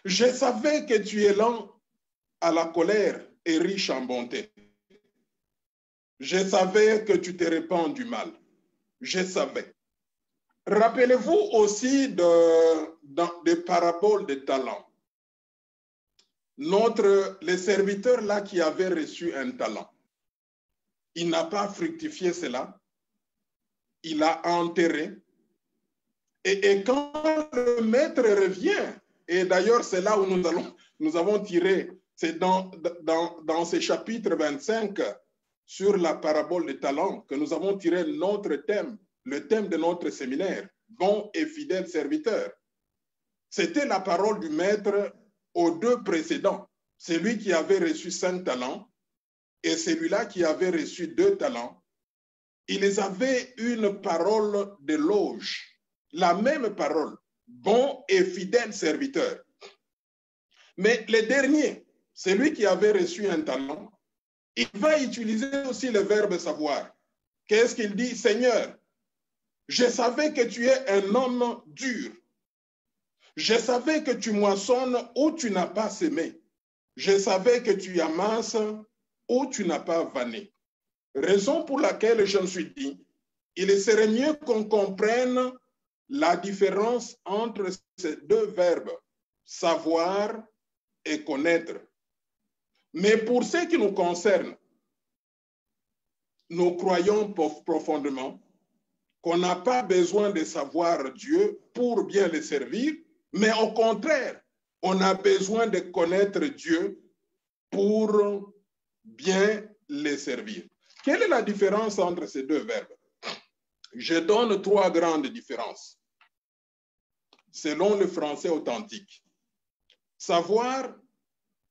Je savais que tu es lent à la colère et riche en bonté. Je savais que tu te répands du mal. Je savais. Rappelez-vous aussi des paraboles de talents. Le serviteur là qui avait reçu un talent, il n'a pas fructifié cela, il a enterré. Et quand le maître revient, et d'ailleurs c'est là où nous avons tiré, c'est dans ce chapitre 25 sur la parabole des talents que nous avons tiré notre thème, le thème de notre séminaire, bon et fidèle serviteur. C'était la parole du maître aux deux précédents, celui qui avait reçu 5 talents et celui-là qui avait reçu 2 talents. Ils avaient une parole d'éloge, la même parole, bon et fidèle serviteur. Mais le dernier, celui qui avait reçu un talent, il va utiliser aussi le verbe savoir. Qu'est-ce qu'il dit? Seigneur, je savais que tu es un homme dur. Je savais que tu moissonnes où tu n'as pas semé. Je savais que tu amasses où tu n'as pas vanné. Raison pour laquelle je me suis dit, il serait mieux qu'on comprenne la différence entre ces deux verbes, savoir et connaître. Mais pour ce qui nous concerne, nous croyons profondément qu'on n'a pas besoin de savoir Dieu pour bien le servir, mais au contraire, on a besoin de connaître Dieu pour bien le servir. Quelle est la différence entre ces deux verbes? Je donne 3 grandes différences selon le français authentique. Savoir,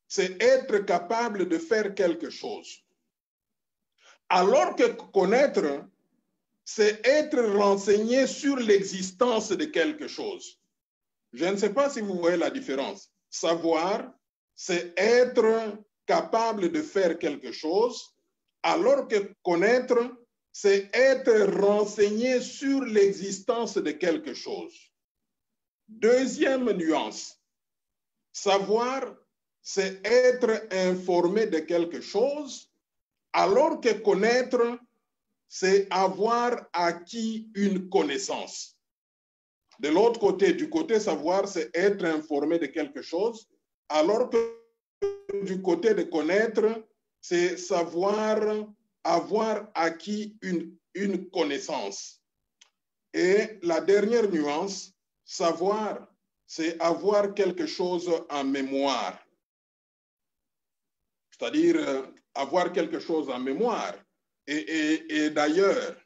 c'est être capable de faire quelque chose. Alors que connaître, c'est être renseigné sur l'existence de quelque chose. Je ne sais pas si vous voyez la différence. Savoir, c'est être capable de faire quelque chose, alors que connaître, c'est être renseigné sur l'existence de quelque chose. Deuxième nuance, savoir, c'est être informé de quelque chose, alors que connaître, c'est avoir acquis une connaissance. De l'autre côté, du côté savoir, c'est être informé de quelque chose, alors que du côté de connaître, c'est savoir avoir acquis une connaissance. Et la dernière nuance, savoir, c'est avoir quelque chose en mémoire. C'est-à-dire avoir quelque chose en mémoire. Et d'ailleurs,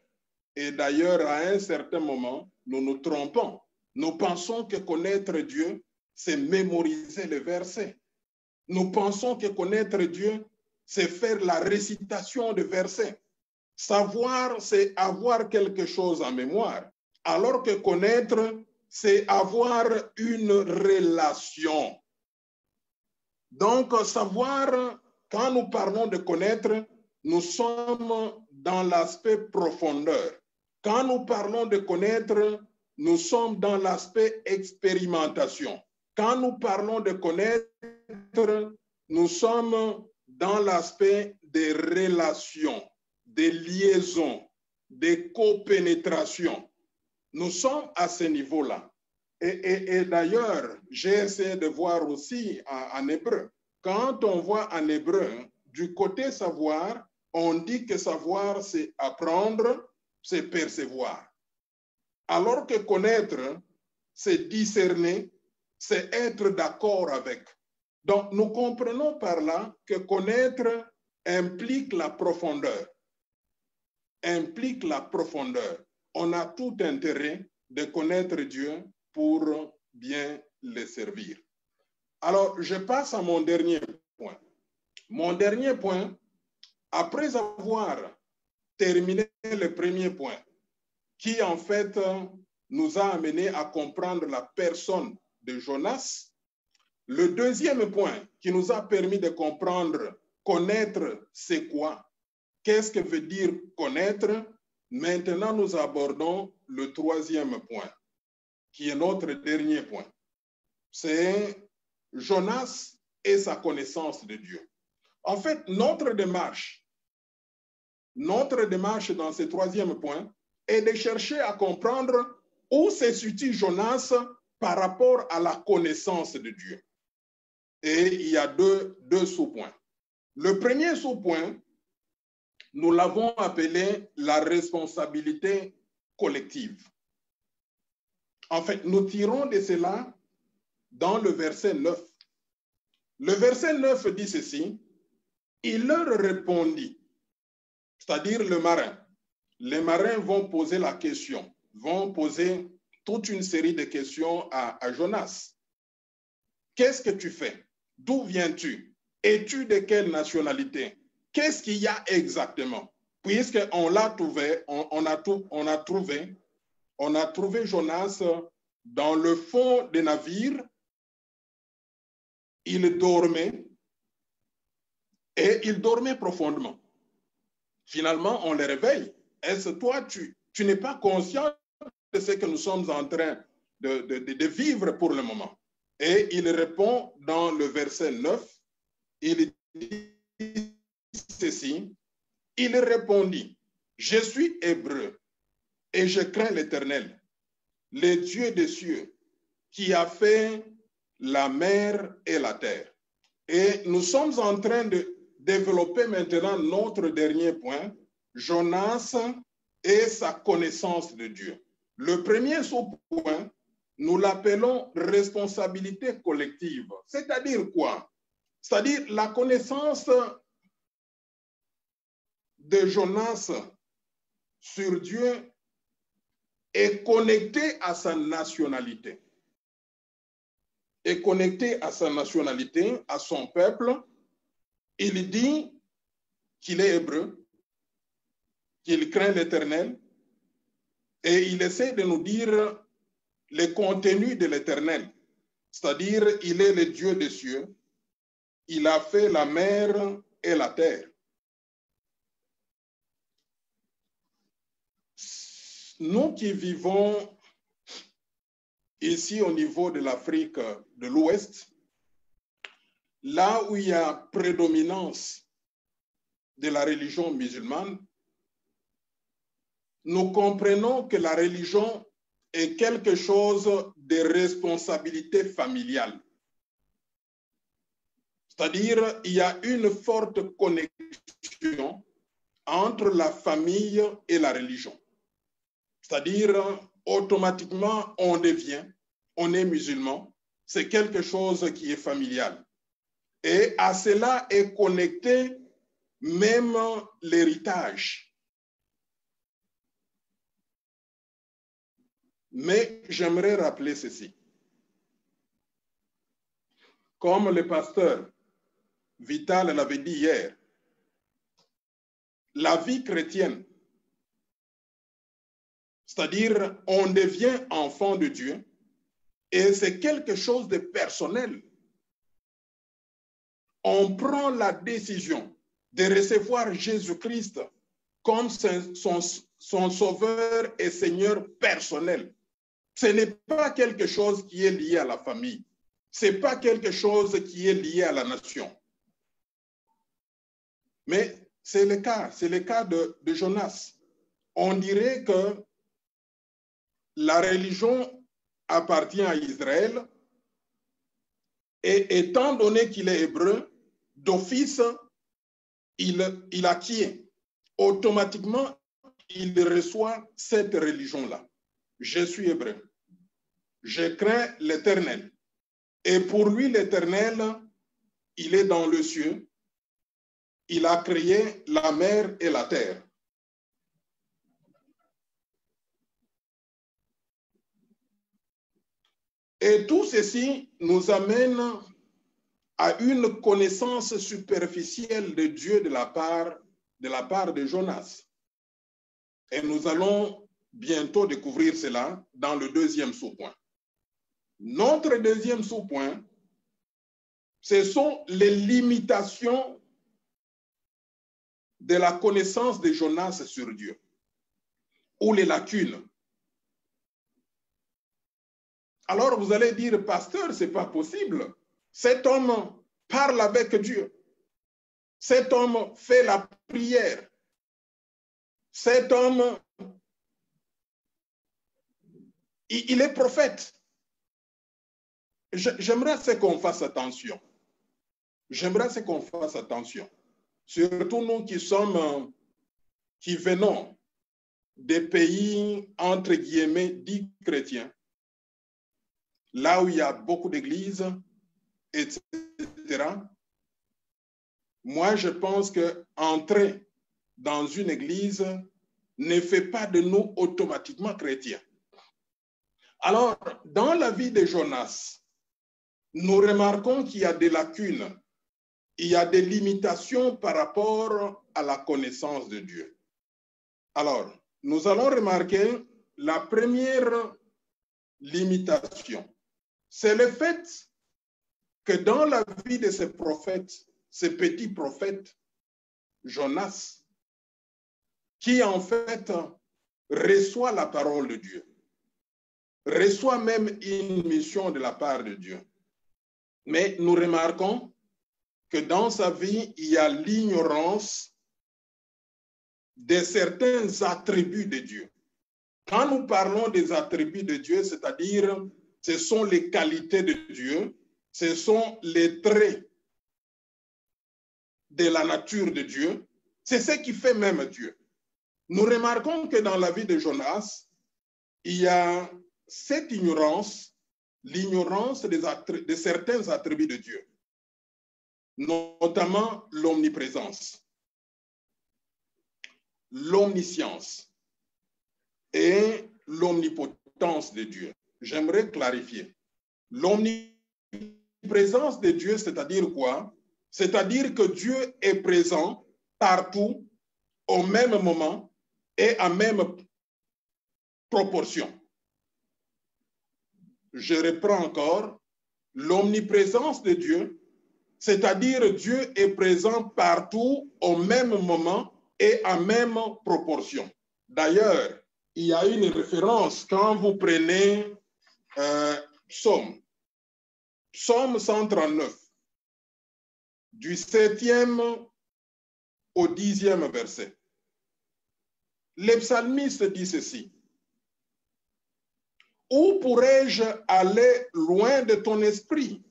à un certain moment, nous nous trompons. Nous pensons que connaître Dieu, c'est mémoriser les versets. Nous pensons que connaître Dieu, c'est faire la récitation de versets. Savoir, c'est avoir quelque chose en mémoire. Alors que connaître, c'est avoir une relation. Donc, savoir, quand nous parlons de connaître, nous sommes dans l'aspect profondeur. Quand nous parlons de connaître, nous sommes dans l'aspect expérimentation. Quand nous parlons de connaître, nous sommes dans l'aspect des relations, des liaisons, des copénétrations. Nous sommes à ce niveau-là. Et d'ailleurs, j'ai essayé de voir aussi en hébreu. Quand on voit en hébreu, du côté savoir, on dit que savoir, c'est apprendre, c'est percevoir. Alors que connaître, c'est discerner, c'est être d'accord avec. Donc, nous comprenons par là que connaître implique la profondeur. Implique la profondeur. On a tout intérêt de connaître Dieu pour bien le servir. Alors, je passe à mon dernier point. Mon dernier point, après avoir terminé le premier point, qui en fait nous a amené à comprendre la personne de Jonas, le deuxième point qui nous a permis de comprendre, connaître c'est quoi, qu'est-ce que veut dire connaître, maintenant nous abordons le troisième point, qui est notre dernier point. C'est Jonas et sa connaissance de Dieu. En fait, notre démarche dans ce troisième point est de chercher à comprendre où se situe Jonas par rapport à la connaissance de Dieu. Et il y a deux sous-points. Le premier sous-point, nous l'avons appelé la responsabilité collective. En fait, nous tirons de cela dans le verset 9. Le verset 9 dit ceci: il leur répondit, c'est-à-dire le marin. Les marins vont poser la question, vont poser toute une série de questions à Jonas. Qu'est-ce que tu fais? D'où viens-tu? Es-tu de quelle nationalité? Qu'est-ce qu'il y a exactement? Puisqu'on l'a trouvé, on a trouvé Jonas dans le fond des navires. Il dormait et il dormait profondément. Finalement, on le réveille. Est-ce toi, tu n'es pas conscient de ce que nous sommes en train de vivre pour le moment? Et il répond dans le verset 9, il dit ceci: il répondit, je suis hébreu et je crains l'Éternel, le Dieu des cieux, qui a fait la mer et la terre. Et nous sommes en train de développer maintenant notre dernier point, Jonas et sa connaissance de Dieu. Le premier sous-point, nous l'appelons responsabilité collective. C'est-à-dire quoi? C'est-à-dire la connaissance de Jonas sur Dieu est connectée à sa nationalité. Est connectée à sa nationalité, à son peuple. Il dit qu'il est hébreu, qu'il craint l'Éternel, et il essaie de nous dire le contenu de l'Éternel, c'est-à-dire il est le Dieu des cieux, il a fait la mer et la terre. Nous qui vivons ici au niveau de l'Afrique de l'Ouest, là où il y a prédominance de la religion musulmane, nous comprenons que la religion est quelque chose de responsabilité familiale. C'est-à-dire, il y a une forte connexion entre la famille et la religion. C'est-à-dire, automatiquement, on est musulman, c'est quelque chose qui est familial. Et à cela est connecté même l'héritage. Mais j'aimerais rappeler ceci. Comme le pasteur Vital l'avait dit hier, la vie chrétienne, c'est-à-dire on devient enfant de Dieu et c'est quelque chose de personnel. On prend la décision de recevoir Jésus-Christ comme son sauveur et Seigneur personnel. Ce n'est pas quelque chose qui est lié à la famille. Ce n'est pas quelque chose qui est lié à la nation. Mais c'est le cas de Jonas. On dirait que la religion appartient à Israël et étant donné qu'il est hébreu, d'office, il acquiert. Automatiquement, il reçoit cette religion-là. je suis hébreu. Je crains l'Éternel. Et pour lui, l'Éternel, il est dans le ciel. Il a créé la mer et la terre. Et tout ceci nous amène à une connaissance superficielle de Dieu de la part de Jonas. Et nous allons bientôt découvrir cela dans le deuxième sous-point. Notre deuxième sous-point, ce sont les limitations de la connaissance de Jonas sur Dieu, ou les lacunes. Alors vous allez dire, pasteur, ce n'est pas possible. Cet homme parle avec Dieu. Cet homme fait la prière. Cet homme, il est prophète. J'aimerais qu'on fasse attention. J'aimerais qu'on fasse attention. Surtout nous qui venons des pays, entre guillemets, dits chrétiens, là où il y a beaucoup d'églises, etc. Moi, je pense qu'entrer dans une église ne fait pas de nous automatiquement chrétiens. Alors, dans la vie de Jonas, nous remarquons qu'il y a des lacunes, il y a des limitations par rapport à la connaissance de Dieu. Alors, nous allons remarquer la première limitation. C'est le fait que dans la vie de ce prophète, ce petit prophète, Jonas, qui en fait reçoit la parole de Dieu, reçoit même une mission de la part de Dieu. Mais nous remarquons que dans sa vie, il y a l'ignorance de certains attributs de Dieu. Quand nous parlons des attributs de Dieu, c'est-à-dire ce sont les qualités de Dieu, ce sont les traits de la nature de Dieu, c'est ce qui fait même Dieu. Nous remarquons que dans la vie de Jonas, il y a cette ignorance, l'ignorance de certains attributs de Dieu, notamment l'omniprésence, l'omniscience et l'omnipotence de Dieu. J'aimerais clarifier. L'omniprésence de Dieu, c'est-à-dire quoi? C'est-à-dire que Dieu est présent partout, au même moment et à même proportion. Je reprends encore. L'omniprésence de Dieu, c'est-à-dire Dieu est présent partout, au même moment et à même proportion. D'ailleurs, il y a une référence quand vous prenez Psaume 139, du 7e au 10e verset. Le psalmiste dit ceci: où pourrais-je aller loin de ton esprit?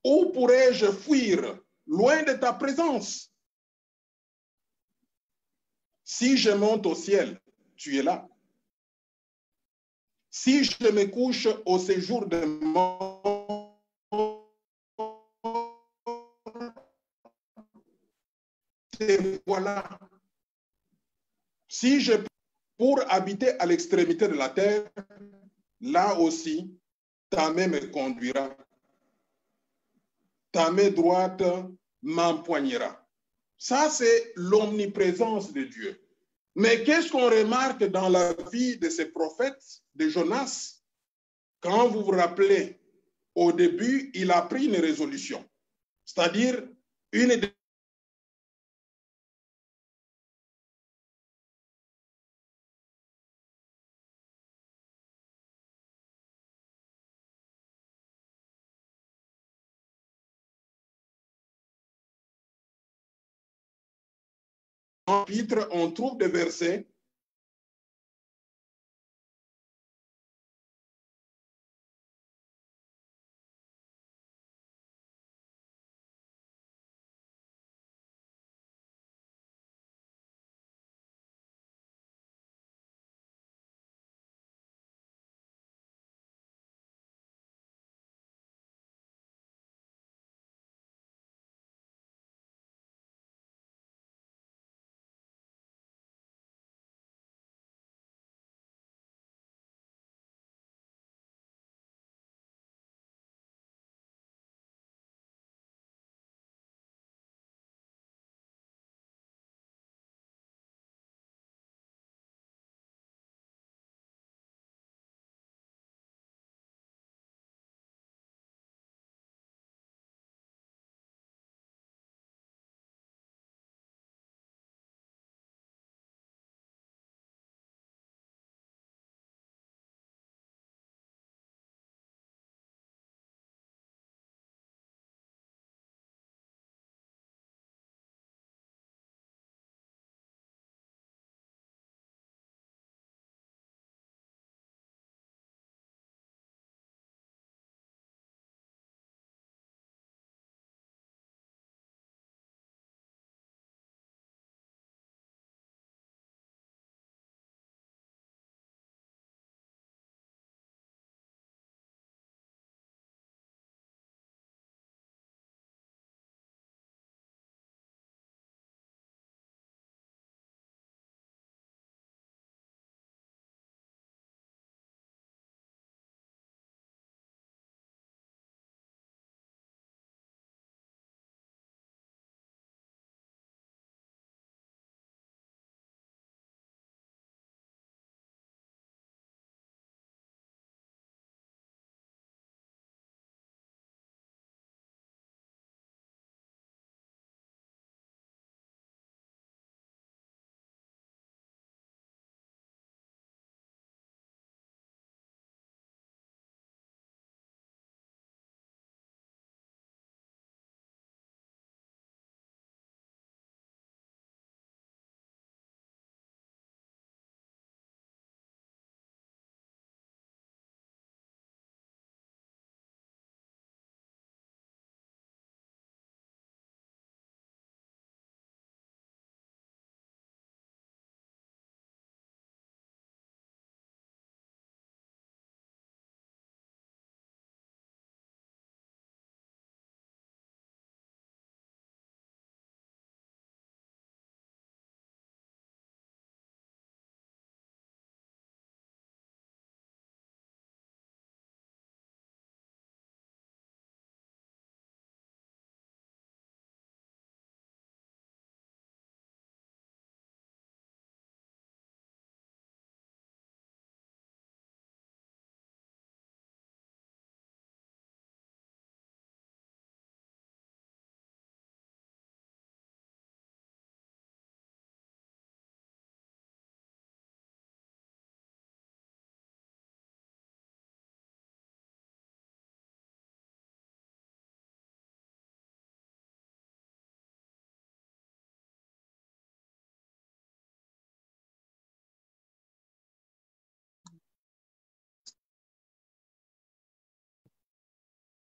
Où pourrais-je fuir loin de ta présence? Si je monte au ciel, tu es là. Si je me couche au séjour de mort, te voilà. Si je pour habiter à l'extrémité de la terre, là aussi, ta main me conduira. Ta main droite m'empoignera. Ça, c'est l'omniprésence de Dieu. Mais qu'est-ce qu'on remarque dans la vie de ces prophètes, de Jonas? Quand vous vous rappelez, au début, il a pris une résolution, c'est-à-dire une chapitre, on trouve des versets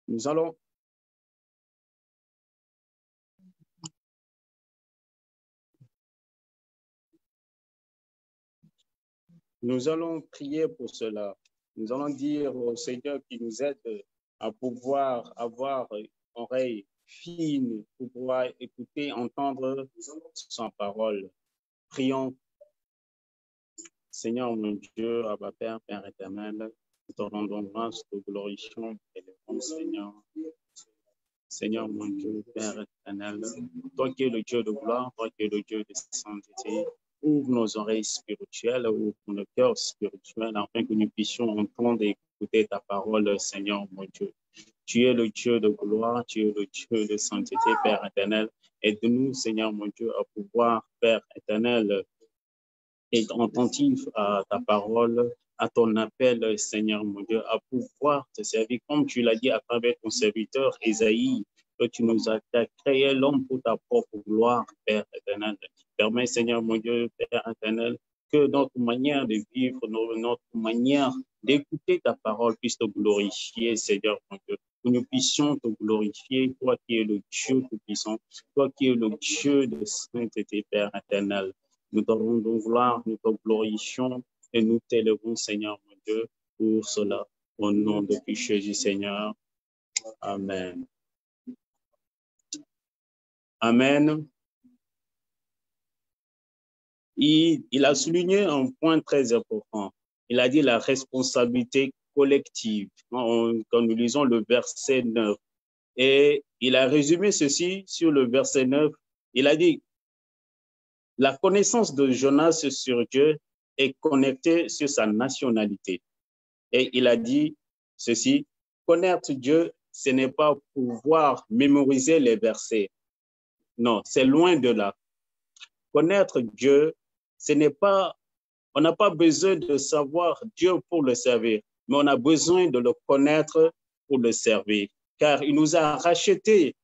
Nous allons prier pour cela. Nous allons dire au Seigneur qui nous aide à pouvoir avoir une oreille fine pour pouvoir écouter, entendre sa parole. Prions. Seigneur mon Dieu, Abba Père, Père éternel, nous te rendons grâce, te glorifions, élevons, Seigneur. Seigneur mon Dieu, Père éternel, toi qui es le Dieu de gloire, toi qui es le Dieu de sainteté, ouvre nos oreilles spirituelles, ouvre nos cœurs spirituels, afin que nous puissions entendre et écouter ta parole, Seigneur mon Dieu. Tu es le Dieu de gloire, tu es le Dieu de sainteté, Père éternel. Aide-nous, Seigneur mon Dieu, à pouvoir, Père éternel, être attentif à ta parole, à ton appel, Seigneur mon Dieu, à pouvoir te servir, comme tu l'as dit à travers ton serviteur Esaïe, que tu nous as créé l'homme pour ta propre gloire, Père éternel. Permets, Seigneur mon Dieu, Père éternel, que notre manière de vivre, notre manière d'écouter ta parole puisse te glorifier, Seigneur mon Dieu. Que nous puissions te glorifier, toi qui es le Dieu tout-puissant, toi qui es le Dieu de sainteté, Père éternel. Nous te rendons gloire, nous te glorifions et nous t'élevons, Seigneur mon Dieu, pour cela. Au nom de Jésus, Seigneur. Amen. Amen. Il a souligné un point très important. Il a dit la responsabilité collective. Quand nous lisons le verset 9, et il a résumé ceci sur le verset 9. Il a dit, la connaissance de Jonas sur Dieu est connectée sur sa nationalité. Et il a dit ceci, connaître Dieu, ce n'est pas pouvoir mémoriser les versets. Non, c'est loin de là. Connaître Dieu, ce n'est pas, on n'a pas besoin de savoir Dieu pour le servir, mais on a besoin de le connaître pour le servir, car il nous a rachetés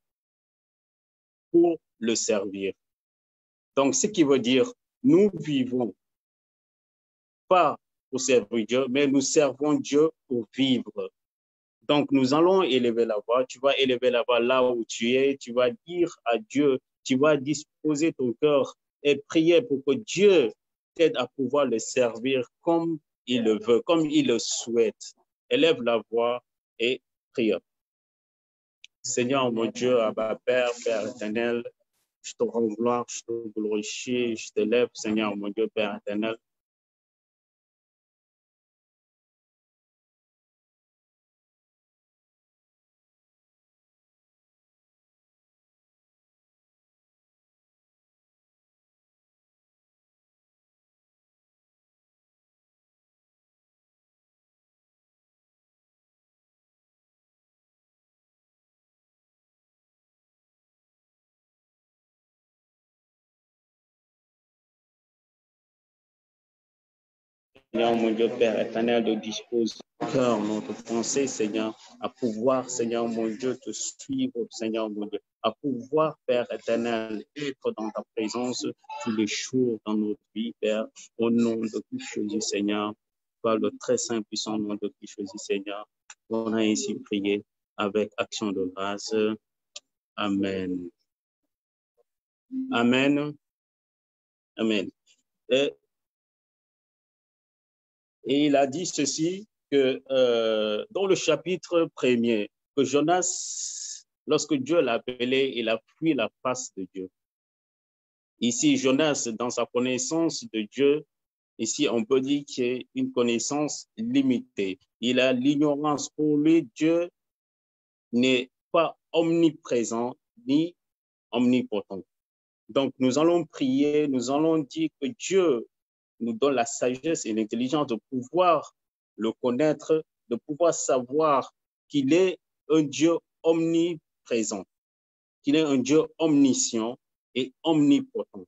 pour le servir. Donc, ce qui veut dire, nous vivons pas pour servir Dieu, mais nous servons Dieu pour vivre. Donc, nous allons élever la voix. Tu vas élever la voix là où tu es. Tu vas dire à Dieu, tu vas disposer ton cœur et prier pour que Dieu t'aide à pouvoir le servir comme il le veut, comme il le souhaite. Élève la voix et prie. Seigneur, mon Dieu, Abba Père, Père éternel, je te rends gloire, je te glorifie, je t'élève, Seigneur, mon Dieu, Père éternel. Seigneur, mon Dieu, Père éternel, de disposer cœur, notre pensée, Seigneur, à pouvoir, Seigneur, mon Dieu, te suivre, Seigneur, mon Dieu, à pouvoir, Père éternel, être dans ta présence tous les jours dans notre vie, Père, au nom de Jésus, Seigneur, par le très saint, puissant nom de Jésus, Seigneur, on a ainsi prié avec action de grâce. Amen. Amen. Amen. Et il a dit ceci, que dans le chapitre 1er, que Jonas, lorsque Dieu l'a appelé, il a fui la face de Dieu. Ici, Jonas, dans sa connaissance de Dieu, ici, on peut dire qu'il y a une connaissance limitée. Il a l'ignorance. Pour lui, Dieu n'est pas omniprésent ni omnipotent. Donc, nous allons prier, nous allons dire que Dieu nous donne la sagesse et l'intelligence de pouvoir le connaître, de pouvoir savoir qu'il est un Dieu omniprésent, qu'il est un Dieu omniscient et omnipotent.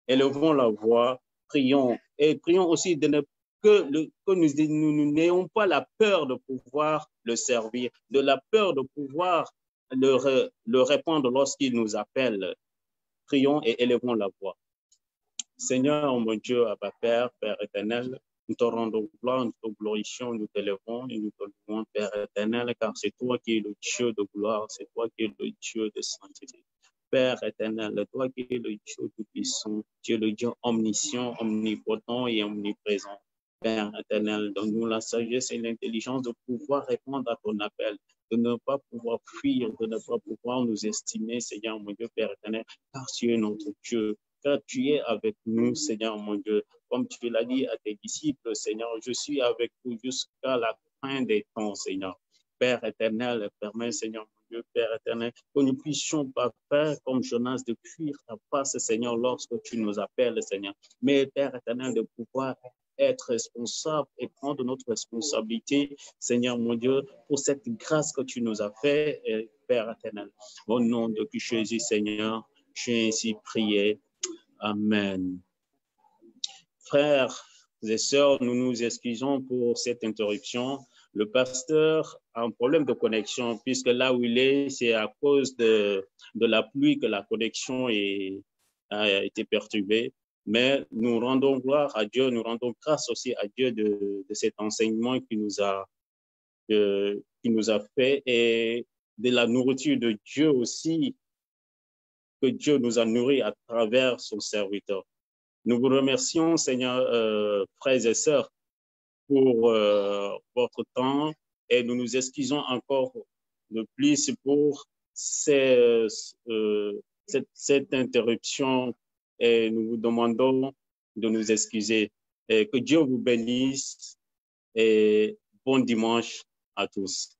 Élevons la voix, prions, et prions aussi de ne que nous n'ayons pas la peur de pouvoir le servir, de la peur de pouvoir le répondre lorsqu'il nous appelle. Prions et élevons la voix. Seigneur, mon Dieu, Abba Père, Père éternel, nous te rendons gloire, nous te glorifions, nous t'élevons et nous te louons, Père éternel. éternel, car c'est toi qui es le Dieu de gloire, c'est toi qui es le Dieu de sainteté. Père éternel, toi qui es le Dieu tout-puissant, tu es le Dieu omniscient, omnipotent et omniprésent. Père éternel, donne-nous la sagesse et l'intelligence de pouvoir répondre à ton appel, de ne pas pouvoir fuir, de ne pas pouvoir nous estimer, Seigneur mon Dieu, Père éternel, car tu es notre Dieu, car tu es avec nous, Seigneur mon Dieu. Comme tu l'as dit à tes disciples, Seigneur, je suis avec vous jusqu'à la fin des temps, Seigneur. Père éternel, permets, Seigneur mon Dieu, Père éternel, que nous puissions pas faire comme Jonas de fuir ta face, Seigneur, lorsque tu nous appelles, Seigneur. Mais, Père éternel, de pouvoir être responsable et prendre notre responsabilité, Seigneur mon Dieu, pour cette grâce que tu nous as fait, Père éternel. Au nom de Jésus, Seigneur, j'ai ainsi prié. Amen. Frères et sœurs, nous nous excusons pour cette interruption. Le pasteur a un problème de connexion, puisque là où il est, c'est à cause de la pluie que la connexion a été perturbée. Mais nous rendons gloire à Dieu, nous rendons grâce aussi à Dieu de cet enseignement qui nous a fait, et de la nourriture de Dieu aussi, que Dieu nous a nourris à travers son serviteur. Nous vous remercions, Seigneur, frères et sœurs, pour votre temps, et nous nous excusons encore de plus pour cette interruption, et nous vous demandons de nous excuser. Et que Dieu vous bénisse et bon dimanche à tous.